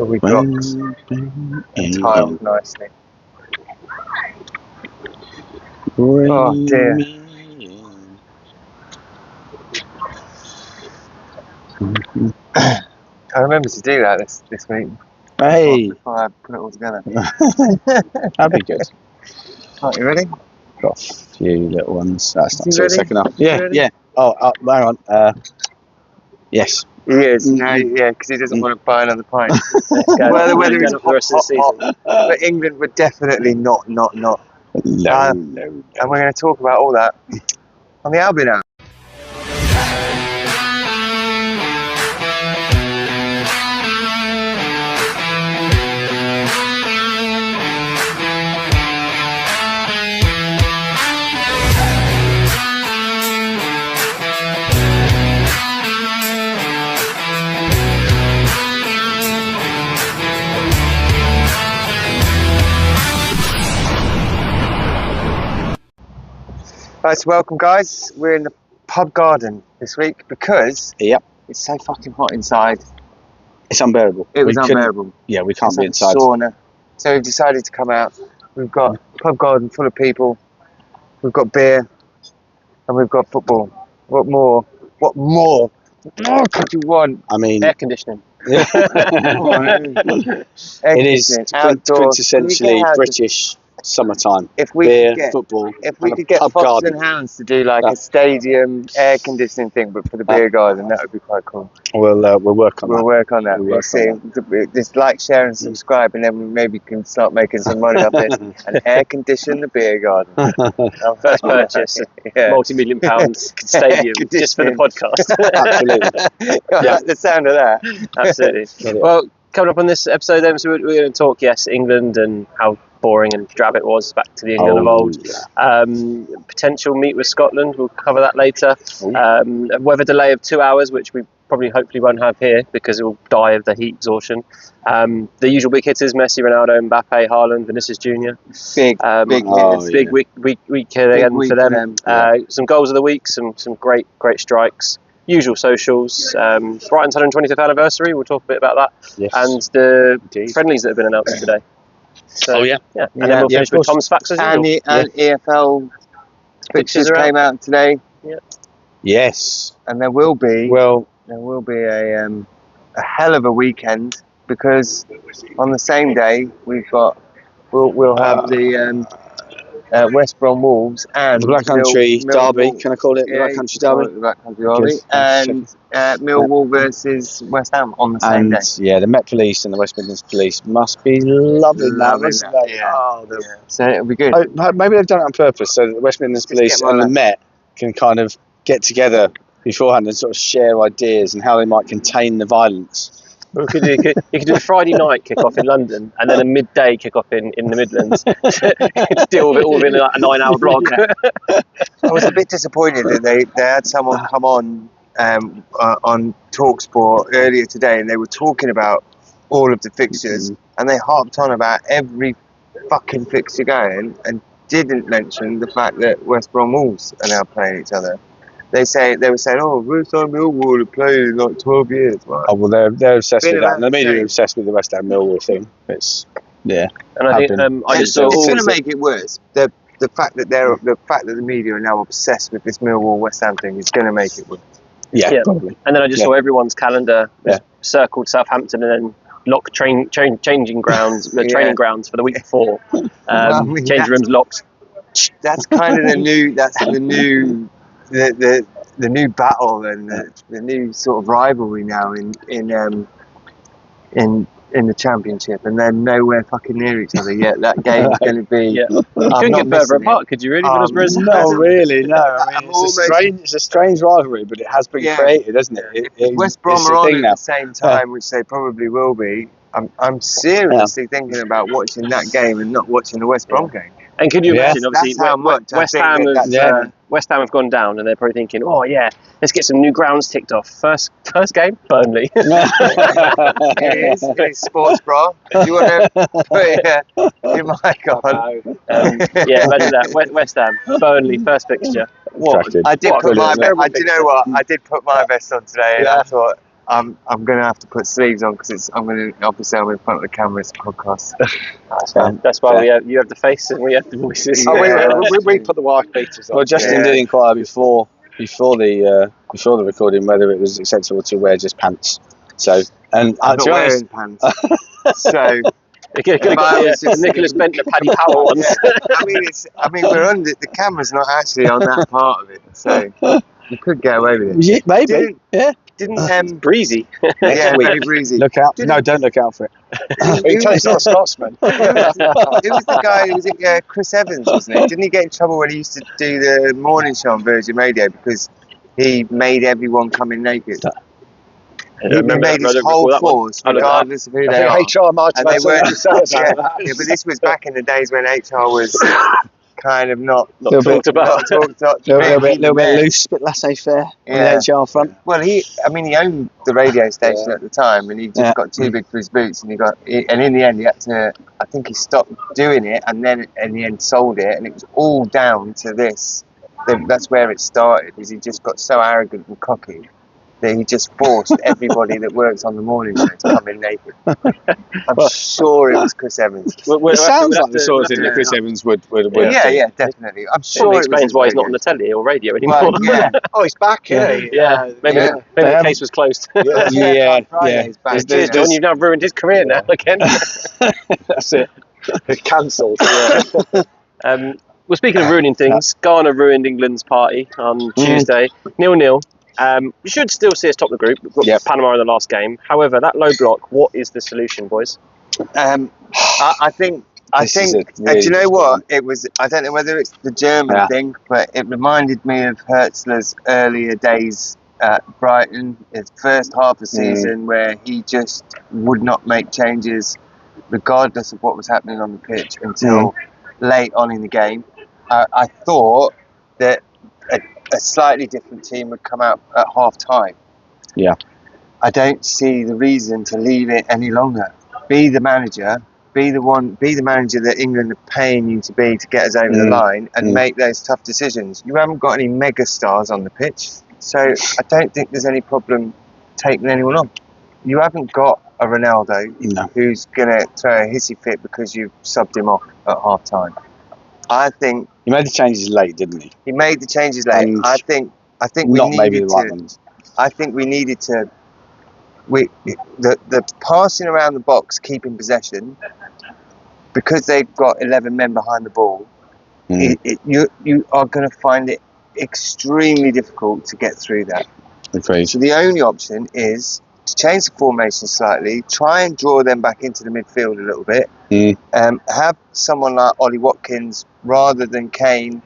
Well, we got tiled nicely. Oh dear. I remember to do that this week. Hey! Before I put it all together. That'd be good. Right, you ready? Got a few little ones. That's not till the ready? second half. You Yeah, ready? yeah. Oh, hang on. Yes. He is, because he doesn't want to buy another pint. Well, the weather is hot. But England were definitely not. No. And we're going to talk about all that on the Albionhour. Right, so welcome guys. We're in the pub garden this week because it's so fucking hot inside. It's unbearable. It was unbearable. Yeah, we can't be inside. Sauna. So we've decided to come out. We've got a pub garden full of people. We've got beer, and we've got football. What more? What more could you want? I mean, air conditioning. It is quintessentially British summertime. If we beer, could get football, if we could get Fox and Hounds to do like a stadium air conditioning thing, but for the beer garden, that would be quite cool. We'll work on that. We'll work on that. We'll see. Just like, share, and subscribe, and then we maybe can start making some money off this and air condition the beer garden. Our first purchase, multi-million pounds stadium just for the podcast. Absolutely. I like the sound of that. Absolutely. Well, coming up on this episode, then, so we're going to talk, England and how boring and drab it was back to the England of old. Yeah. Potential meet with Scotland, we'll cover that later. A weather delay of 2 hours, which we probably hopefully won't have here because it will die of the heat exhaustion. The usual big hitters: Messi, Ronaldo, Mbappe, Haaland, Vinicius Jr. Big week here again for them. Some goals of the week, some great strikes. Usual socials. Brighton's 125th anniversary. We'll talk a bit about that, and the friendlies that have been announced today. So, and then we'll finish with Tom's facts as usual. And EFL fixtures came out today. Yeah. Yes. And there will be a hell of a weekend because on the same day we'll have the West Brom Wolves and the Black Country Derby. Can I call it the Black Country Derby? The Black Country Derby and Millwall versus West Ham on the same day. Yeah, the Met Police and the West Midlands Police must be loving that. So it'll be good. Maybe they've done it on purpose so that the West Midlands Police and the Met can kind of get together beforehand and sort of share ideas and how they might contain the violence. You could do a Friday night kick-off in London and then a midday kick-off in the Midlands. Deal with it all within like a 9-hour block. I was a bit disappointed that they had someone come on TalkSport earlier today and they were talking about all of the fixtures and they harped on about every fucking fixture going and didn't mention the fact that West Brom Wolves are now playing each other. They were saying, West Ham Millwall are playing in like 12 years. Right? Oh well, they're obsessed with that, and the media are obsessed with the West Ham Millwall thing. It's and I think it's going to make it worse. The fact that the media are now obsessed with this Millwall West Ham thing is going to make it worse. Yeah, probably. And then I just saw everyone's calendar circled Southampton and then locked changing grounds, training grounds for the week before. Change rooms locked. That's kind of the new. That's the new. The new battle and the new sort of rivalry now in the championship, and they're nowhere fucking near each other yet. That game's going to be. You couldn't get further apart, could you? Really? No, really, no. I mean, it's a strange rivalry, but it has been created, hasn't it? West Brom are on at the same time, which they probably will be. I'm seriously thinking about watching that game and not watching the West Brom game. And can you imagine, obviously, West Ham have gone down and they're probably thinking, let's get some new grounds ticked off. First game, Burnley. It is sports bra. Do you want to put your mic on? Imagine that. West Ham, Burnley, first fixture. I did put my vest on today and I thought, I'm gonna have to put sleeves on because I'm in front of the camera. It's a podcast. That's why you have the face and we have the voices. We put the wife beaters on. Well, Justin did inquire before the recording whether it was acceptable to wear just pants. So, and I'm not wearing pants. So. Nicholas Bentner, Paddy Power ones. I mean, we're under the camera's not actually on that part of it, so you could get away with it. Yeah, maybe. Didn't breezy. Yeah, very breezy. Look out! Don't look out for it. He's not a Scotsman. Who was the guy? Was it Chris Evans? Wasn't it? Didn't he get in trouble when he used to do the morning show on Virgin Radio because he made everyone come in naked? He made his whole force, regardless of who they are. HR might have but this was back in the days when HR was kind of not talked about. A little bit loose, bit laissez-faire on the HR front. Well, he owned the radio station at the time, and he just got too big for his boots, and in the end he had to. I think he stopped doing it, and then in the end sold it, and it was all down to this. That's where it started. Is he just got so arrogant and cocky that he just forced everybody that works on the morning show to come in naked. I'm sure it was Chris Evans. It sounds like the sort of thing that Chris Evans would. Yeah, definitely. I'm sure it explains why he's not on the telly or radio anymore. Well, yeah. Oh, he's back. Maybe the case was closed. Cheers, John. You've now ruined his career now again. That's it. Cancelled. Well, speaking of ruining things, Ghana ruined England's party on Tuesday. 0-0. You should still see us top the group. We've got Panama in the last game. However, that low block, what is the solution, boys? I think. Do you know what it was? I don't know whether it's the German thing, but it reminded me of Hertzler's earlier days at Brighton. His first half of the season, where he just would not make changes, regardless of what was happening on the pitch, until late on in the game. I thought that a slightly different team would come out at half time. Yeah. I don't see the reason to leave it any longer. Be the manager that England are paying you to be to get us over the line and make those tough decisions. You haven't got any mega stars on the pitch, so I don't think there's any problem taking anyone on. You haven't got a Ronaldo who's going to throw a hissy fit because you've subbed him off at half time. I think he made the changes late, didn't he? He made the changes late. And I think we not needed maybe the right ones. I think we needed to. The passing around the box, keeping possession, because they've got 11 men behind the ball. You are going to find it extremely difficult to get through that. Okay. So the only option is to change the formation slightly, try and draw them back into the midfield a little bit. Have someone like Ollie Watkins rather than Kane.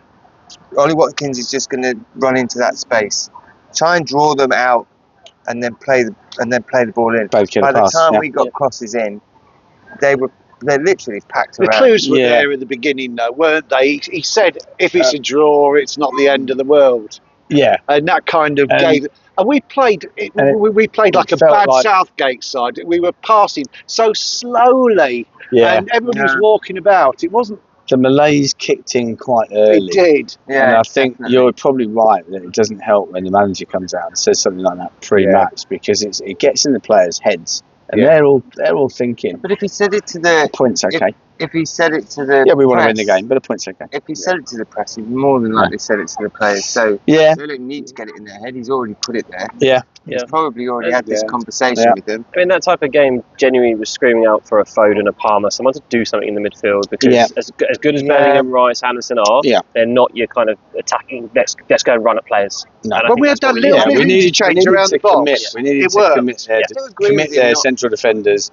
Ollie Watkins is just going to run into that space. Try and draw them out, and then play the ball in. By the time we got crosses in, they're literally packed around. The clues were there at the beginning, though, weren't they? He said, if it's a draw, it's not the end of the world. Yeah, and that kind of gave. And we played like a bad Southgate side. We were passing so slowly, and everybody was walking about. It wasn't. The Malays kicked in quite early. It did. Yeah, and I think you're probably right that it doesn't help when the manager comes out and says something like that pre-match because it gets in the players' heads and they're all thinking. But if he said it to the point's okay. If he said it to the we want to win the game, but a point's okay. If he said it to the press, he'd more than likely said it to the players. So they don't need to get it in their head. He's already put it there. He's probably already had this conversation with them. I mean, that type of game genuinely was screaming out for a Foden, a Palmer, someone to do something in the midfield because as good as Bellingham, Rice, Anderson are, they're not your kind of attacking. Let's go and run at players. No. But we had done little bit of change around the box. We needed to commit their central defenders.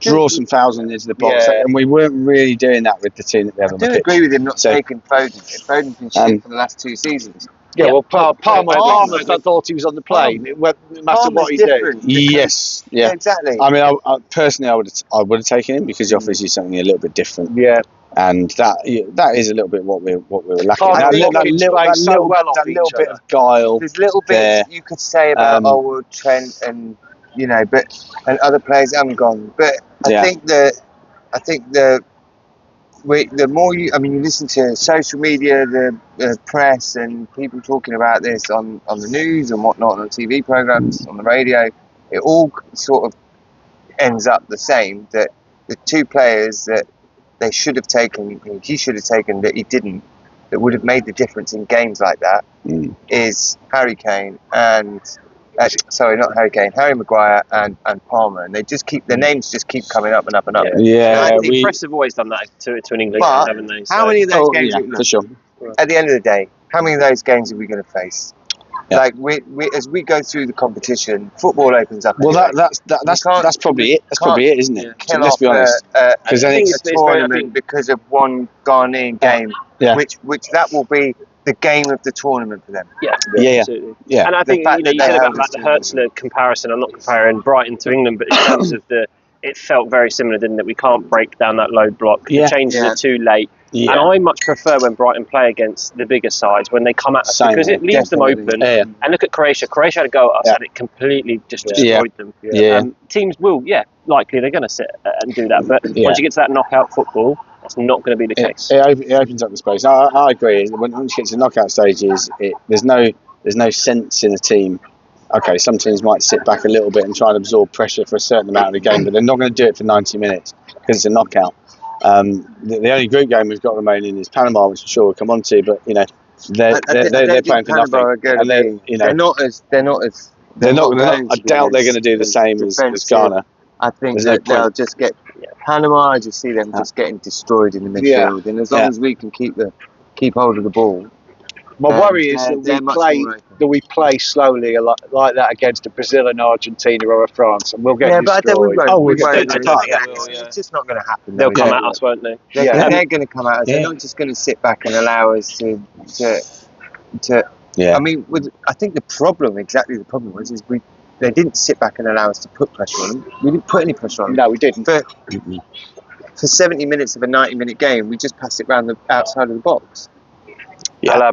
Draw some fouls into the box, and we weren't really doing that with the team that we had on the pitch. I do agree with him not taking Foden. Foden's been shit for the last 2 seasons. Palmer thought he was on the plane. It no matter what he did. Yes, exactly. I mean, I personally, I would have taken him because he offers you something a little bit different. Yeah. And that is a little bit what we were lacking. That little bit of guile. There's little bits you could say about Trent and. But other players haven't gone. But I think the the more you listen to social media, the press, and people talking about this on the news and whatnot, on TV programs, on the radio, it all sort of ends up the same, that the two players that he should have taken that he didn't, that would have made the difference in games like that, is Harry Kane and Harry Maguire and Palmer, and they just keep their names just keep coming up and up and up. I think the press have always done that to an English game, haven't they? So. How many of those games? For sure. At the end of the day, how many of those games are we going to face? Yeah. Like we as we go through the competition, football opens up. Well, that's probably it. That's probably it, isn't it? So let's be honest. Because then it's a tournament because of one Ghanaian game, which that will be the game of the tournament for them. Yeah. And I think you said about like the Hertzler comparison. I'm not comparing Brighton to England, but in terms of it felt very similar, didn't it? We can't break down that low block. The changes are too late. Yeah. And I much prefer when Brighton play against the bigger sides, when they come at us, because it leaves them open. And look at Croatia. Croatia had a go at us and it completely just destroyed them. Teams will, likely they're going to sit and do that. But once you get to that knockout football, that's not going to be the case. It opens up the space. I agree. Once you get to the knockout stages, there's no sense in a team. Okay, some teams might sit back a little bit and try and absorb pressure for a certain amount of the game, but they're not going to do it for 90 minutes because it's a knockout. The only group game we've got remaining is Panama, which I'm sure we'll come on to, but they're playing for nothing. And they're not as I doubt they're going to do the same as Ghana. I think that they'll just get Panama. I just see them just getting destroyed in the midfield, and as long as we can keep hold of the ball. My worry is that we play slowly like that against a Brazil and Argentina or a France, and we'll get destroyed. It's just not going to happen. They'll come at us, won't they? They're going to come at us. They're not just going to sit back and allow us to. I mean, I think the problem was they didn't sit back and allow us to put pressure on them. We didn't put any pressure on them. No, we didn't. For 70 minutes of a 90-minute game, we just passed it round the outside of the box.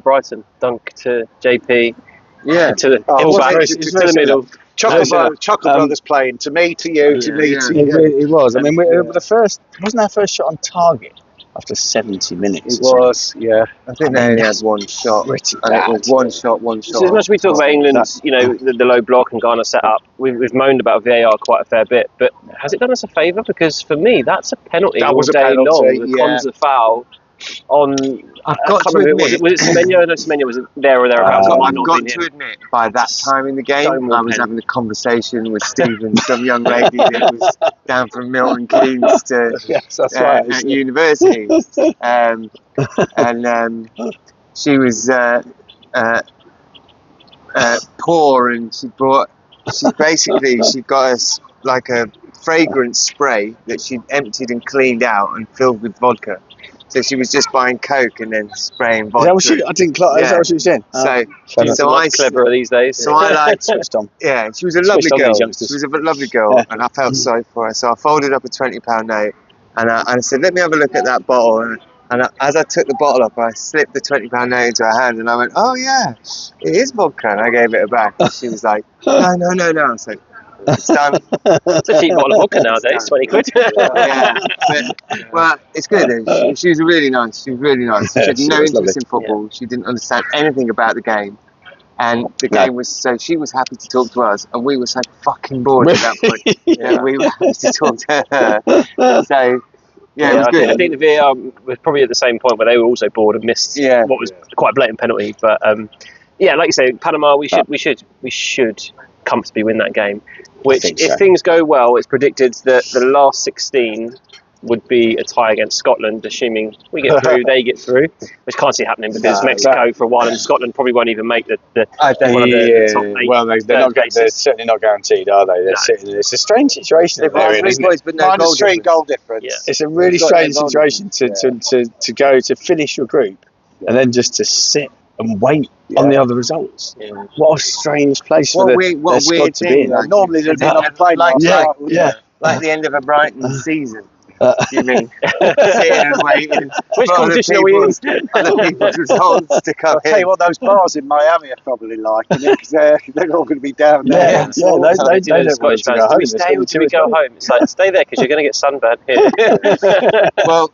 Brighton, dunk to JP. To the middle. Chocolate Brothers playing to me, to you, to me, to you. It was. I mean, wasn't our first shot on target after 70 minutes? It was, I think they only had one shot. And it was one shot. So as much as we talk about England's, the low block and Ghana set up, we've moaned about VAR quite a fair bit. But has it done us a favour? Because for me, that's a penalty all day long. The Konza foul on. I've got to admit, was it Semenyo? No, Semenyo was there or thereabouts. I've got to admit, by that time in the game, I was having a conversation with Stephen, some young lady that was down from Milton Keynes to at university, and she was poor, and she got us like a fragrance spray that she'd emptied and cleaned out and filled with vodka. So she was just buying Coke and then spraying vodka. Is that what she was saying? So I cleverer these days. So I switched on. Yeah, she was a lovely girl. She was a lovely girl, and I felt sorry for her. So I folded up a £20 note, and I said, "Let me have a look at that bottle." And as I took the bottle up, I slipped the £20 note into her hand, and I went, "Oh yeah, it is vodka." And I gave it her back, and she was like, "No." I was like, "It's done." It's a cheap bottle of vodka nowadays, 20 quid. Well, it's good. She was really nice. She had no interest in football. She didn't understand anything about the game. And the game was, so she was happy to talk to us, and we were so fucking bored at that point. We were happy to talk to her. So, it was good. I think the VAR was probably at the same point where they were also bored and missed what was quite a blatant penalty. But like you say, Panama, we should comfortably win that game. Which, if things go well, it's predicted that the last 16 would be a tie against Scotland, assuming we get through, they get through, which can't see happening because Mexico for one, and Scotland probably won't even make the top 8. Well, they're certainly not guaranteed, are they? They're sitting. It's a strange situation. Minus 3 goal difference. Yeah. It's a really strange situation to go to finish your group and then just to sit and wait on the other results. Yeah. What a strange place for the squad to be in. Normally they'd be on the plane like the end of a Brighton season. You mean sitting and waiting? Which competition are we in? Other people's results to come I'll tell you what, those bars in Miami are probably like, because they're all going to be down there. They don't want to go home. Do we stay or do we go home? It's like, stay there because you're going to get sunburned here. Well,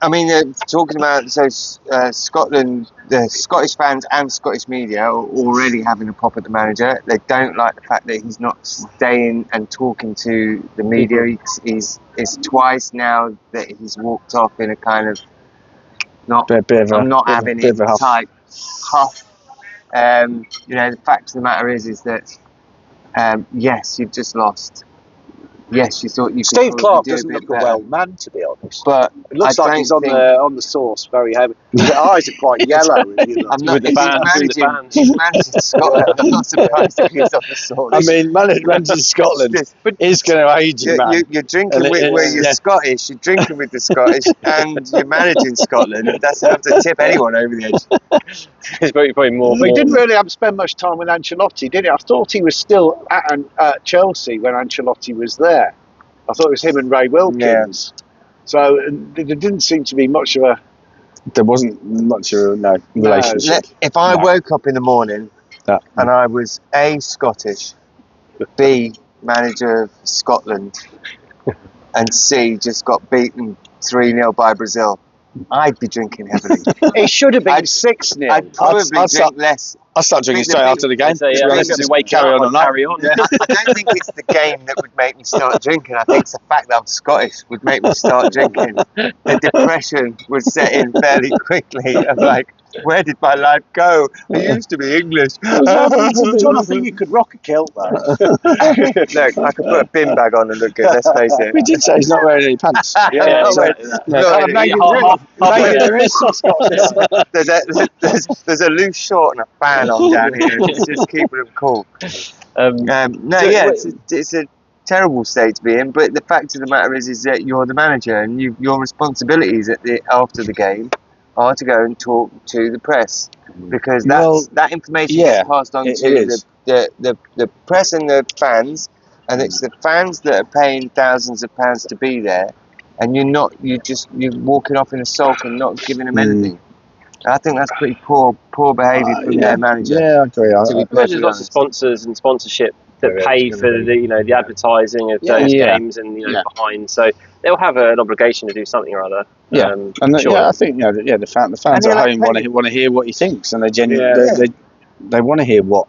I mean, talking about Scotland, the Scottish fans and Scottish media are already having a pop at the manager. They don't like the fact that he's not staying and talking to the media. It's twice now that he's walked off in a kind of I'm not having it type huff. The fact of the matter is that yes, you've just lost. Yes, you thought you could. Steve Clarke do doesn't a look bit a better. well man, to be honest. But it looks like he's on the sauce very heavy. His eyes are quite yellow. I'm not. He's managing Scotland. I'm not surprised if he's on the sauce. I mean, managing Scotland is going to age you, man. You're drinking where you're Scottish. You're drinking with the Scottish, and you're managing Scotland. That's enough to tip anyone over the edge. It's probably more. We didn't really have to spend much time with Ancelotti, did it? I thought he was still at Chelsea when Ancelotti was there. I thought it was him and Ray Wilkins. Yeah. So there didn't seem to be much of a... There wasn't much of a relationship. If I woke up in the morning and I was A, Scottish, B, manager of Scotland, and C, just got beaten 3-0 by Brazil, I'd be drinking heavily. It should have been 6-0. I'd probably drink less. I'll start drinking straight after the game. Carry on. Yeah. I don't think it's the game that would make me start drinking. I think it's the fact that I'm Scottish would make me start drinking. The depression would set in fairly quickly. I'm like, where did my life go? I used to be English. John, I think you could rock a kilt, though. Look, I could put a bin bag on and look good, let's face it. We did say he's not wearing any pants. There's a loose short and a fan on down here. It's just keeping them cool. It's a terrible state to be in, but the fact of the matter is that you're the manager and your responsibilities after the game are to go and talk to the press, because that information gets passed on to the press and the fans, and it's the fans that are paying thousands of pounds to be there, and you're walking off in a sulk and not giving them anything. I think that's pretty poor behaviour from their manager. Yeah, I agree. There's lots of sponsors and sponsorship that pay for the advertising of those games and behind, so they'll have an obligation to do something or other. I think the fans at home want to hear what he thinks, and they want to hear what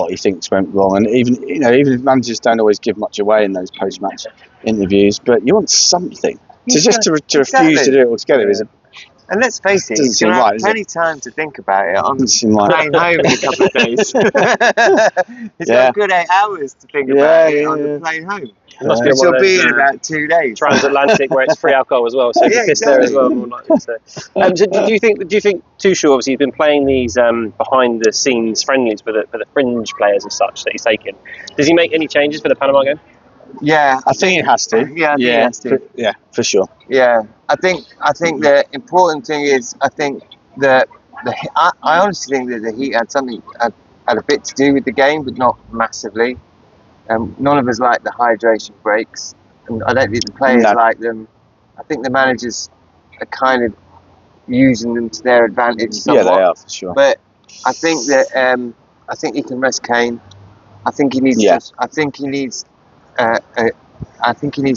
he thinks went wrong, and even if managers don't always give much away in those post-match interviews, but you want something. To refuse to do it altogether is a... And let's face it, you're going to have plenty of time to think about it on the plane home in a couple of days. It's got a good 8 hours to think about it on the plane home. Which will be in about 2 days. Transatlantic, where it's free alcohol as well, so you can piss there as well. More likely, so. Do you think Tuchel, obviously, he's been playing these behind the scenes friendlies for the fringe players as such that he's taken? Does he make any changes for the Panama game? Yeah, I think it has to. Yeah, he has to. For sure. Yeah, I think the important thing is, I think I honestly think that the heat had a bit to do with the game, but not massively. None of us like the hydration breaks, and I don't think the players like them. I think the managers are kind of using them to their advantage somewhat. Yeah, they are, for sure. But I think that I think he can rest Kane. I think he needs. I think he needs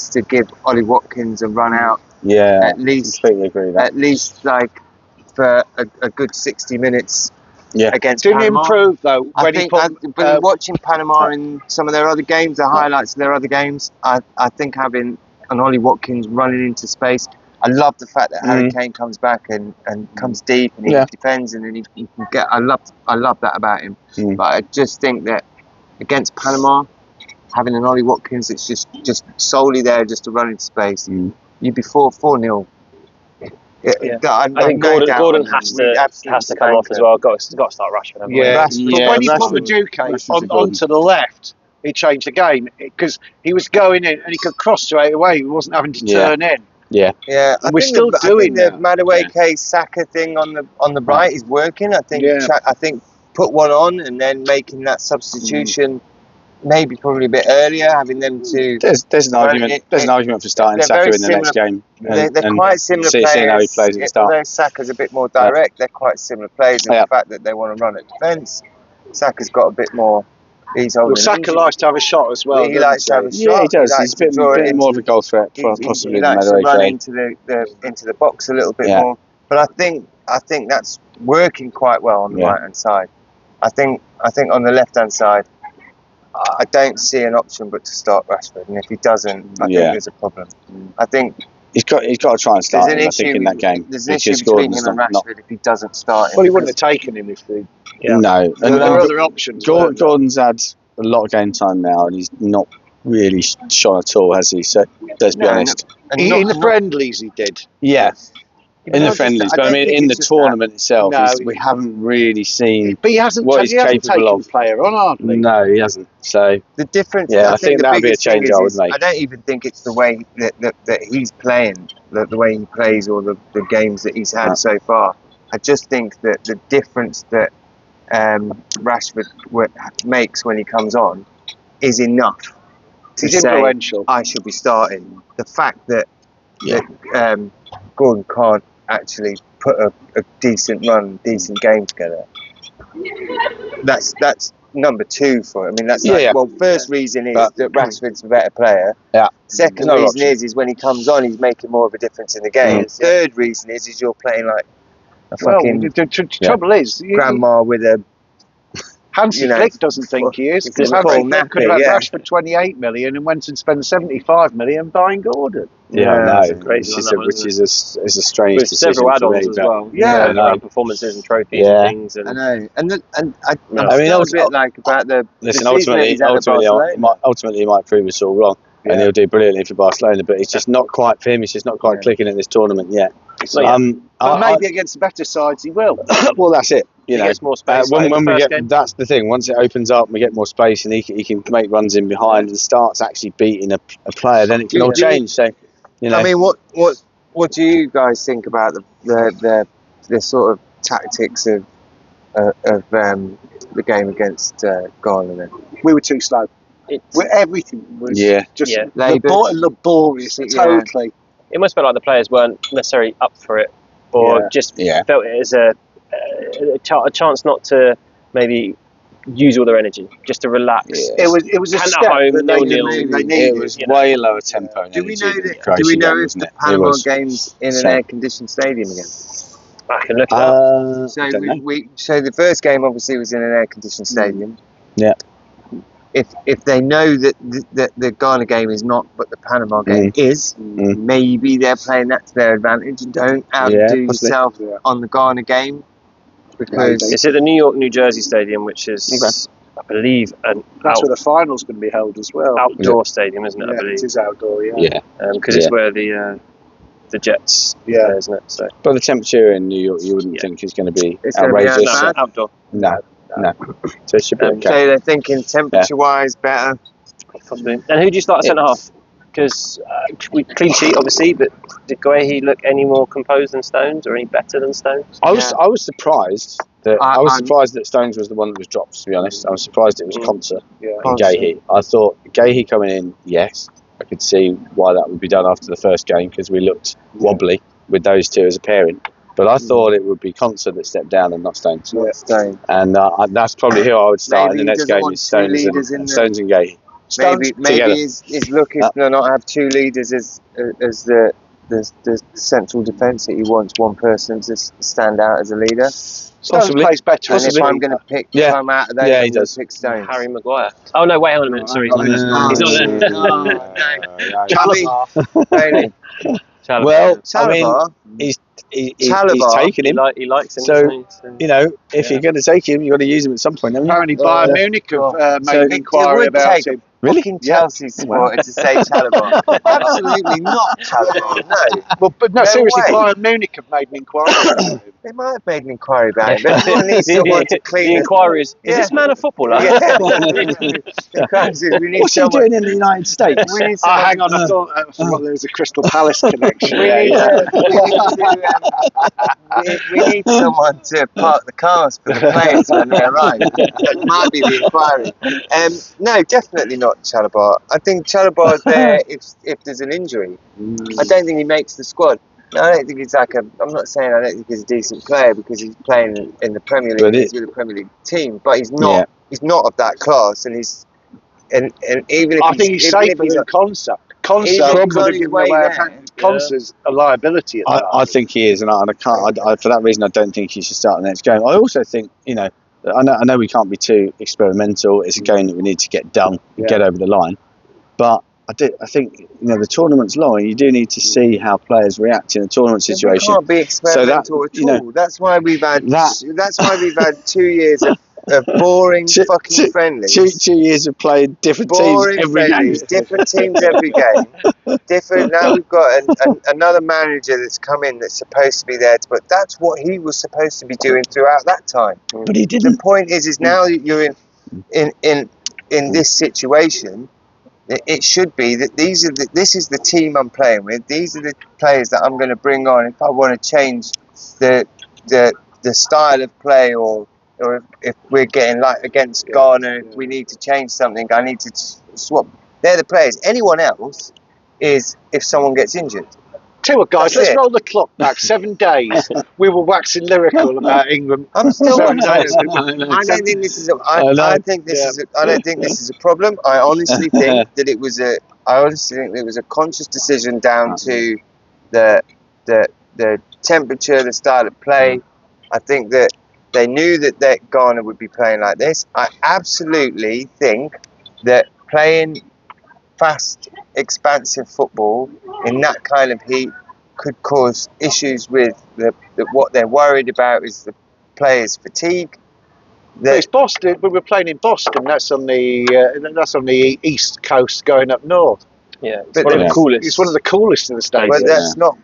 to give Ollie Watkins a run out. Yeah, at least. Completely agree with that. At least for a good 60 minutes. Yeah. Against Didn't Panama. improve though. But watching Panama in some of their other games, the highlights of their other games, I think having an Ollie Watkins running into space. I love the fact that Harry Kane comes back and comes deep and he defends and then he can get. I love that about him. But I just think that against Panama, having an Ollie Watkins that's just solely there just to run into space, you'd be 4-0. I think Gordon has to come off as well. Got to start Rashford. But when he put Madueke onto the left, he changed the game because he was going in and he could cross straight away. He wasn't having to turn in. Yeah. We're still doing the Madueke Saka thing on the right is working. I think put one on and then making that substitution. Maybe probably a bit earlier, having them to. There's an argument. There's an argument for starting Saka in the next game. They're quite similar players. Seeing how he plays at the start. Although Saka's a bit more direct, they're quite similar players in the fact that they want to run at defence. Saka's got a bit more He's Well, holding. Saka likes to have a shot as well. He likes to have a shot. Yeah, he does. likes He's a to bit, draw it bit more of into- a goal threat, he possibly than likes to run Madueke. into the box a little bit Yeah. more. But I think that's working quite well on the right hand side. I think on the left hand side, I don't see an option but to start Rashford, and if he doesn't, I think there's a problem. I think He's got to try and start him, I think, in that game. There's an issue between him and Rashford if he doesn't start him. Well, he wouldn't have taken him if he. Yeah. No. There are other options. weren't there? Gordon's had a lot of game time now, and he's not really shone at all, has he? So let's be honest. And In the friendlies, he did. Yeah, but in not the just friendlies, that. but I don't mean, think in the it's just tournament itself, No, we haven't really seen But he hasn't what he's taken capable the of. player on, hardly. No, he hasn't. So The difference. Yeah, I I think the that would be a biggest thing change, is, I would make. I don't even think it's the way that he's playing, the way he plays, or the games that he's had No. so far. I just think that the difference that Rashford makes when he comes on is enough to He's say influential. I should be starting. The fact that Yeah. Gordon can't actually put a decent game together. That's number two for him. I mean, that's first reason is that Rashford's a better player. Yeah. Second No reason option. is when he comes on, he's making more of a difference in the game. Third reason is you're playing like a Well, fucking the trouble is, grandma with a Hansi Flick doesn't think he is, because Hansi Flick could have had Rashford 28 million and went and spent 75 million buying Gordon. no, crazy on that one, which is a strange With decision several for me, add-ons as but- well. Yeah, around performances and trophies Yeah. and things. And I know, and I mean, still a bit like about the Listen, the season that he's had at Barcelona. ultimately, he might prove us all wrong, and he'll do brilliantly for Barcelona. But it's just not quite for him. It's just not quite clicking in this tournament yet. But maybe against the better sides he will. Well, that's it. You know, gets more space. when like the we first get game. that's the thing. Once it opens up, and we get more space, and he can make runs in behind and starts actually beating a player. Then it can all change. So, you know, I mean, what do you guys think about the sort of tactics of the game against Ghana? Then We were too slow. It's, Everything was just laborious, totally. it must feel like the players weren't necessarily up for it, or just felt it as a chance not to maybe use all their energy, just to relax. It was a And at step home, that they 0-0. needed. it was way lower tempo. do we know energy than the that? Do Croatia we know game, if wasn't the it? It Panama was- game's in an so- air-conditioned stadium again? I can look it up. So I don't know. so the first game obviously was in an air-conditioned stadium. Yeah. If they know that the Ghana game is not, but the Panama game is, maybe they're playing that to their advantage. Don't outdo possibly. yourself on the Ghana game, because It's at the New York, New Jersey Stadium, which is, I believe, an That's where the final's going to be held as well. outdoor stadium, isn't it? I Yeah, believe it is outdoor, Yeah, because it's where the Jets play, isn't it? So but the temperature in New York, you wouldn't think is going to be It's gonna be outrageous. as bad? outdoor. No. So it should be so okay. they're thinking temperature-wise better. Possibly. And who do you start at centre half? Because we clean sheet, obviously, but did Guehi look any more composed than Stones, or any better than Stones? I was surprised that I'm- surprised that Stones was the one that was dropped. To be honest, I was surprised it was Konsa and Konsa. Guehi. I thought Guehi coming in, yes, I could see why that would be done after the first game because we looked wobbly with those two as a pairing. But I thought it would be Konsa that stepped down and not Stones. Stone. And that's probably who I would start Maybe in the he next doesn't game want is two leaders in Stones and Guehi. Maybe together. his look is to not have two leaders as the central defence. That he wants one person to stand out as a leader. Stones plays better. And if I'm going to pick, if I'm out of those, I'm he going does. to pick Stones. Harry Maguire. Oh no! Wait, hold on a minute. Sorry, he's not there. He's not there. Really? Chalobah. Well, Chalabar, he's Chalabar, taken him. He likes him. So, doesn't he? You know, if you're going to take him, you've got to use him at some point. haven't you? Apparently Bayern Munich have made an inquiry would about take him. Really? fucking Chelsea supporter to say Chalabar. Absolutely not Chalabar. No, Well, but No seriously, way. Bayern Munich have made an inquiry about him. they might have made an inquiry about it. But everyone needs someone to clean The it. inquiry is this man a footballer? Yeah. The crisis is we need What's he someone. doing in the United States? We need Oh, someone. hang on, I thought there was a Crystal Palace connection. We need someone to park the cars for the players when they arrive. That might be the inquiry. No, definitely not Chalabar. I think Chalabar's there if there's an injury. I don't think he makes the squad. I don't think he's like I'm not saying I don't think he's a decent player because he's playing in the Premier League. He's with a Premier League team, but he's not. Yeah. He's not of that class, and even if I think he's safer than Konsa. Konsa could have given away. Konsa's a liability at that. I think he is, and I can't. For that reason, I don't think he should start the next game. I also think, I know we can't be too experimental. It's a game that we need to get done and get over the line. But I think the tournament's long, and you do need to see how players react in a tournament situation. We can't be experimental at all. That's why we've had. That's why we've had 2 years of boring fucking friendlies. 2 years of playing different teams every game. Different teams every game. Different. Now we've got another manager that's come in that's supposed to be there, but that's what he was supposed to be doing throughout that time. But he didn't. The point is now that you're in this situation, it should be that this is the team I'm playing with. These are the players that I'm going to bring on if I want to change the style of play or if we're getting like against Ghana, if we need to change something, I need to swap. They're the players. Anyone else is if someone gets injured. Tell you what, guys, let's roll the clock back 7 days. We were waxing lyrical about England. I'm still. I don't think this is. I don't think this is a problem. I honestly think that it was a. I honestly think it was a conscious decision down to the temperature, the style of play. I think that they knew that Ghana would be playing like this. I absolutely think that playing fast, expansive football in that kind of heat could cause issues with what they're worried about is the players' fatigue. It's Boston. We were playing in Boston. That's on the east coast, going up north. Yeah, it's one of the coolest. It's one of the coolest in the States. But that's not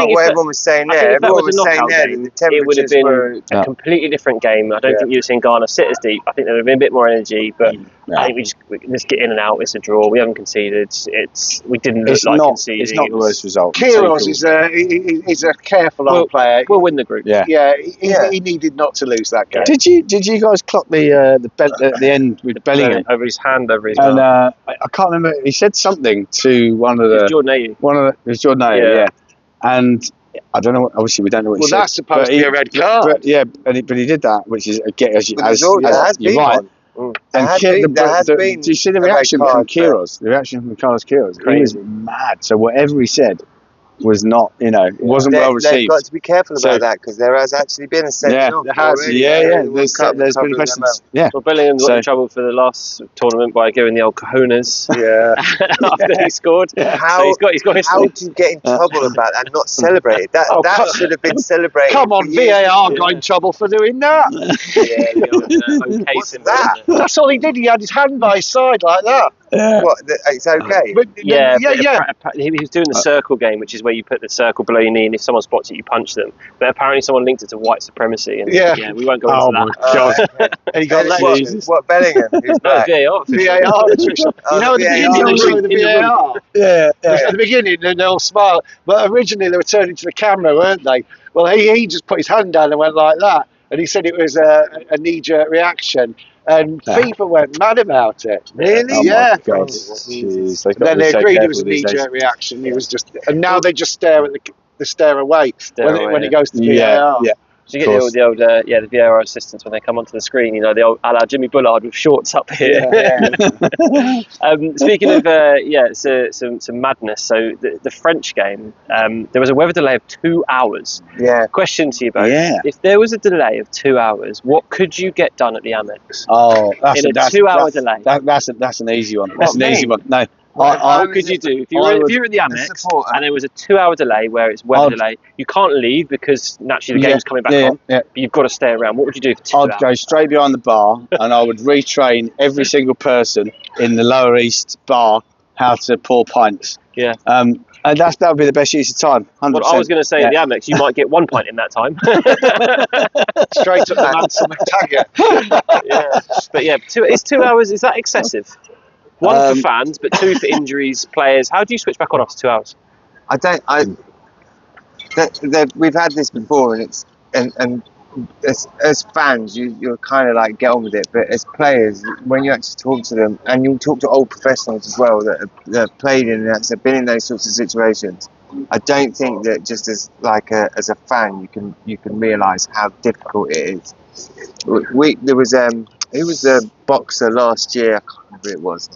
what everyone was saying there. Everyone was saying there that the temperatures it would have been a completely different game. I don't think you'd have seen Ghana sit as deep. I think there would have been a bit more energy, but I think we just get in and out. It's a draw. We haven't conceded. We didn't look like conceding. It's not the worst result. Kyrgios is a careful old player. We'll win the group. He needed not to lose that game. Did you guys clock the end with Bellingham over his hand over his and mouth? I can't remember. He said something to one of the Jordan Ayew. It was Jordan Ayew, yeah. And I don't know. Obviously, we don't know what he said. Well, that's supposed to be a red card. But he did that, which is as you're right. And do you see the reaction from Kyrgios? The reaction from Carlos Kyrgios. He was mad. So whatever he said was not, it wasn't well received. They've got to be careful about that because there has actually been a send off. There has. There's been questions. Yeah. Well, Bellingham got in trouble for the last tournament by giving the old cojones. Yeah. After he scored. Yeah. How do you get in trouble about that and not celebrate it? That should have been celebrated. Come on, VAR got in trouble for doing that. What's that? That's all he did. He had his hand by his side like that. Yeah. What? It's okay. He was doing the circle game, which is where you put the circle below your knee, and if someone spots it, you punch them. But apparently, someone linked it to white supremacy. And we won't go into that. Oh my god! And he got what Bellingham? VAR. VAR. The VAR. Yeah. At the beginning, they all smile, but originally they were turning to the camera, weren't they? Well, he just put his hand down and went like that, and he said it was a knee-jerk reaction. And FIFA went mad about it. Really? Oh yeah. My God. Jeez, then they agreed it was a knee-jerk reaction. He was just, and now they just stare at the stare away when it goes to VAR. Yeah. So you get the VAR assistants when they come onto the screen, the old a la Jimmy Bullard with shorts up here. Speaking of some madness, so the French game, there was a weather delay of 2 hours. Yeah. Question to you both: if there was a delay of 2 hours, what could you get done at the Amex? Oh, that's a 2 hour delay. That's an easy one. That's an easy one. No. What could you do if you were at the Amex and there was a 2 hour delay where it's weather delay? You can't leave because naturally the game's coming back on. Yeah. But you've got to stay around. What would you do for 2 hours? I'd go straight behind the bar and I would retrain every single person in the Lower East bar how to pour pints. Yeah. And that would be the best use of time. 100%. Well, I was going to say at the Amex, you might get 1 pint in that time. Straight up the Manson McTaggart. Yeah. But it's 2 hours. Is that excessive? 1 for fans, but 2 for injuries, players. How do you switch back on after 2 hours? We've had this before, and as fans, you're kind of like get on with it. But as players, when you actually talk to them, and you talk to old professionals as well that have played in that, have been in those sorts of situations, I don't think that just as as a fan you can realise how difficult it is. There was who was the boxer last year? I can't remember who it was.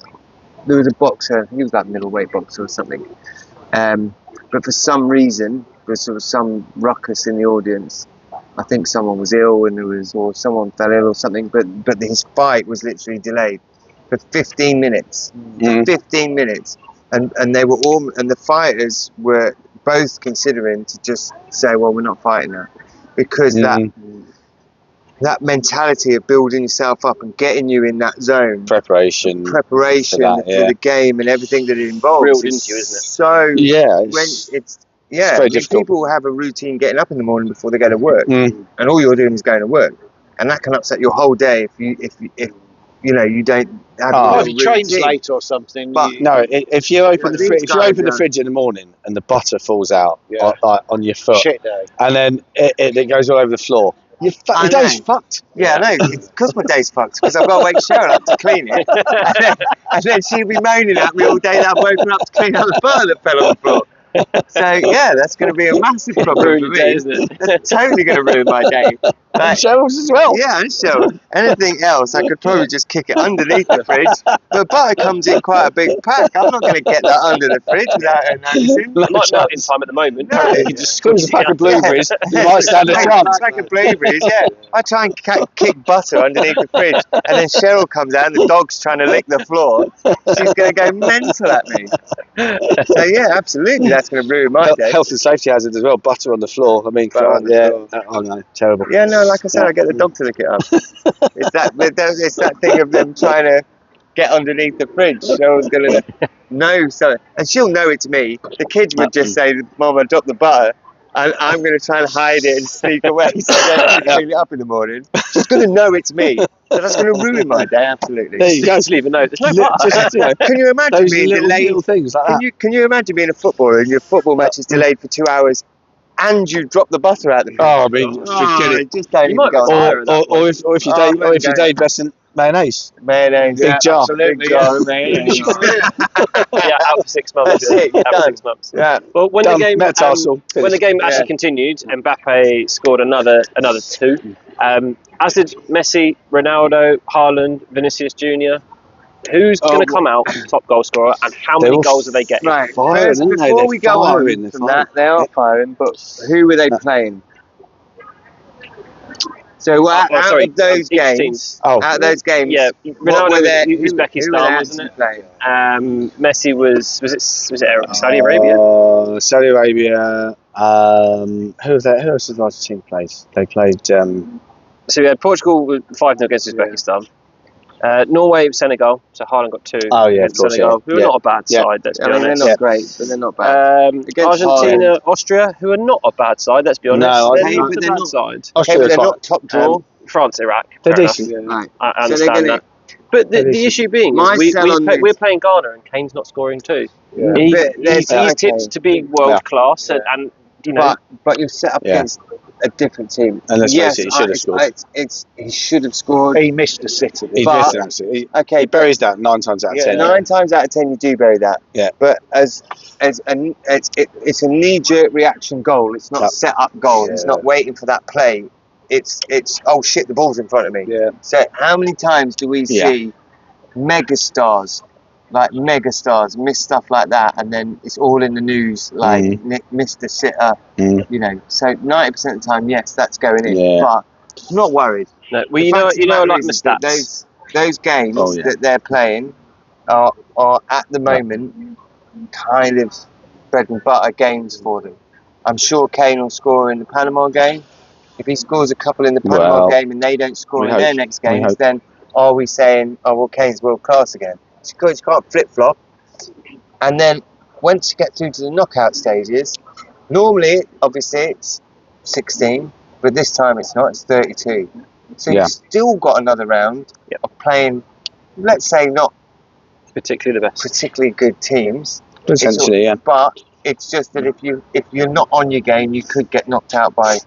There was a boxer. He was like middleweight boxer or something. But for some reason, there was sort of some ruckus in the audience. I think someone was ill, or someone fell ill or something. But his fight was literally delayed for 15 minutes. For 15 minutes, and they were all, and the fighters were both considering to just say, well, we're not fighting now, because that mentality of building yourself up and getting you in that zone, preparation for the game and everything that it involves, Reeled into you, isn't it? So it's very difficult. People have a routine getting up in the morning before they go to work, and all you're doing is going to work, and that can upset your whole day if you don't have if you trains late or something. But if you open the fridge in the morning and the butter falls out on your foot, shit day, and then it goes all over the floor, your day's fucked. Yeah, I know. It's because my day's fucked, because I've got to wake Cheryl up to clean it, and then she'll be moaning at me all day that I've woken up to clean out the butter that fell on the floor. So that's going to be a massive problem for me, isn't it? That's totally going to ruin my day. And Cheryl's as well. Yeah, and Cheryl. Anything else, I could probably just kick it underneath the fridge. But butter comes in quite a big pack. I'm not going to get that under the fridge without her noticing. It might not in time at the moment. No. You can just squeeze a pack of blueberries. You might stand a chance. Pack of blueberries, yeah. I try and kick butter underneath the fridge, and then Cheryl comes out and the dog's trying to lick the floor. She's going to go mental at me. So yeah, absolutely, that's going to ruin my day. Health and safety hazard as well. Butter on the floor. I mean, Butter on the floor. Oh no, terrible. Yeah, no, like I said, I get the dog to lick it up. It's that thing of them trying to get underneath the fridge. Cheryl's going to know something, and she'll know it's me. The kids would just say, "Mum, I dropped the butter," and I'm going to try and hide it and sneak away so I don't clean it up in the morning. She's going to know it's me. So that's going to ruin my day, absolutely. There you go. Just leave a note. There's no butter. Can you imagine Those being delayed? little things like that. Can you imagine being a footballer and your football match is delayed for 2 hours and you drop the butter out the fridge? Oh, I mean, forget it. Just don't You even might go on. Or if your day best in mayonnaise. Mayonnaise, Big jar. absolutely, big jar of mayonnaise. Yeah, out for 6 months. That's it, Out for done. 6 months. Yeah. Well, when Done. the game Metatarsal. when the game actually continued, Mbappe scored another two. As did Messi, Ronaldo, Haaland, Vinicius Jr. Who's going to come out top goal scorer, and how many goals are they getting? Right, Firing, first, aren't they? before They're we go firing, on they're from firing. that, they are firing, but who were they playing? So out of those games, out of those games, yeah, what were Ronaldo their, was Uzbekistan, wasn't it? Playing? Messi was it Saudi Arabia? Saudi Arabia. Who else did the last team play? They played. So we had Portugal with 5-0 against Uzbekistan. Norway, Senegal. So Haaland got 2. Oh yeah, of against course. Senegal, who are not a bad Yeah. side. Let's be I mean, they're honest. not great, but they're not bad. Against Argentina, Austria, who are not a bad side. Let's be honest. No, they're okay, not but a they're bad not- side. Okay, but they're not top draw. France, Iraq. They're fair enough. decent. Right. I So they're understand gonna- that. But They're the decent. issue being My is sell on this- we're playing Ghana and Kane's not scoring too. Yeah. He's Okay. tipped to be world class, and you know. But you're set up against a different team. And let's face yes, it, he should have scored. He should have scored. He missed a sitter. He But- missed it, absolutely. Okay, He buries that 9 times out of 10. 9 times out of 10 you do bury that. Yeah. But it's a knee-jerk reaction goal. It's not a set-up goal. It's not waiting for that play. It's oh shit, the ball's in front of me. Yeah. So how many times do we see megastars miss stuff like that, and then it's all in the news, like missed the sitter, you know. So 90% of the time, yes, that's going in, but I'm not worried. No, well, The you know, fact of the like matter my is that stats. those games that they're playing are at the moment kind of bread and butter games for them. I'm sure Kane will score in the Panama game. If he scores a couple in the Panama game and they don't score in their next games, then are we saying, oh well, Kane's world class again? You can't flip flop. And then once you get through to the knockout stages, normally obviously it's 16, but this time it's not. It's 32. So you've still got another round of playing, let's say, not particularly the best, particularly good teams. Essentially, But it's just that if you're not on your game, you could get knocked out by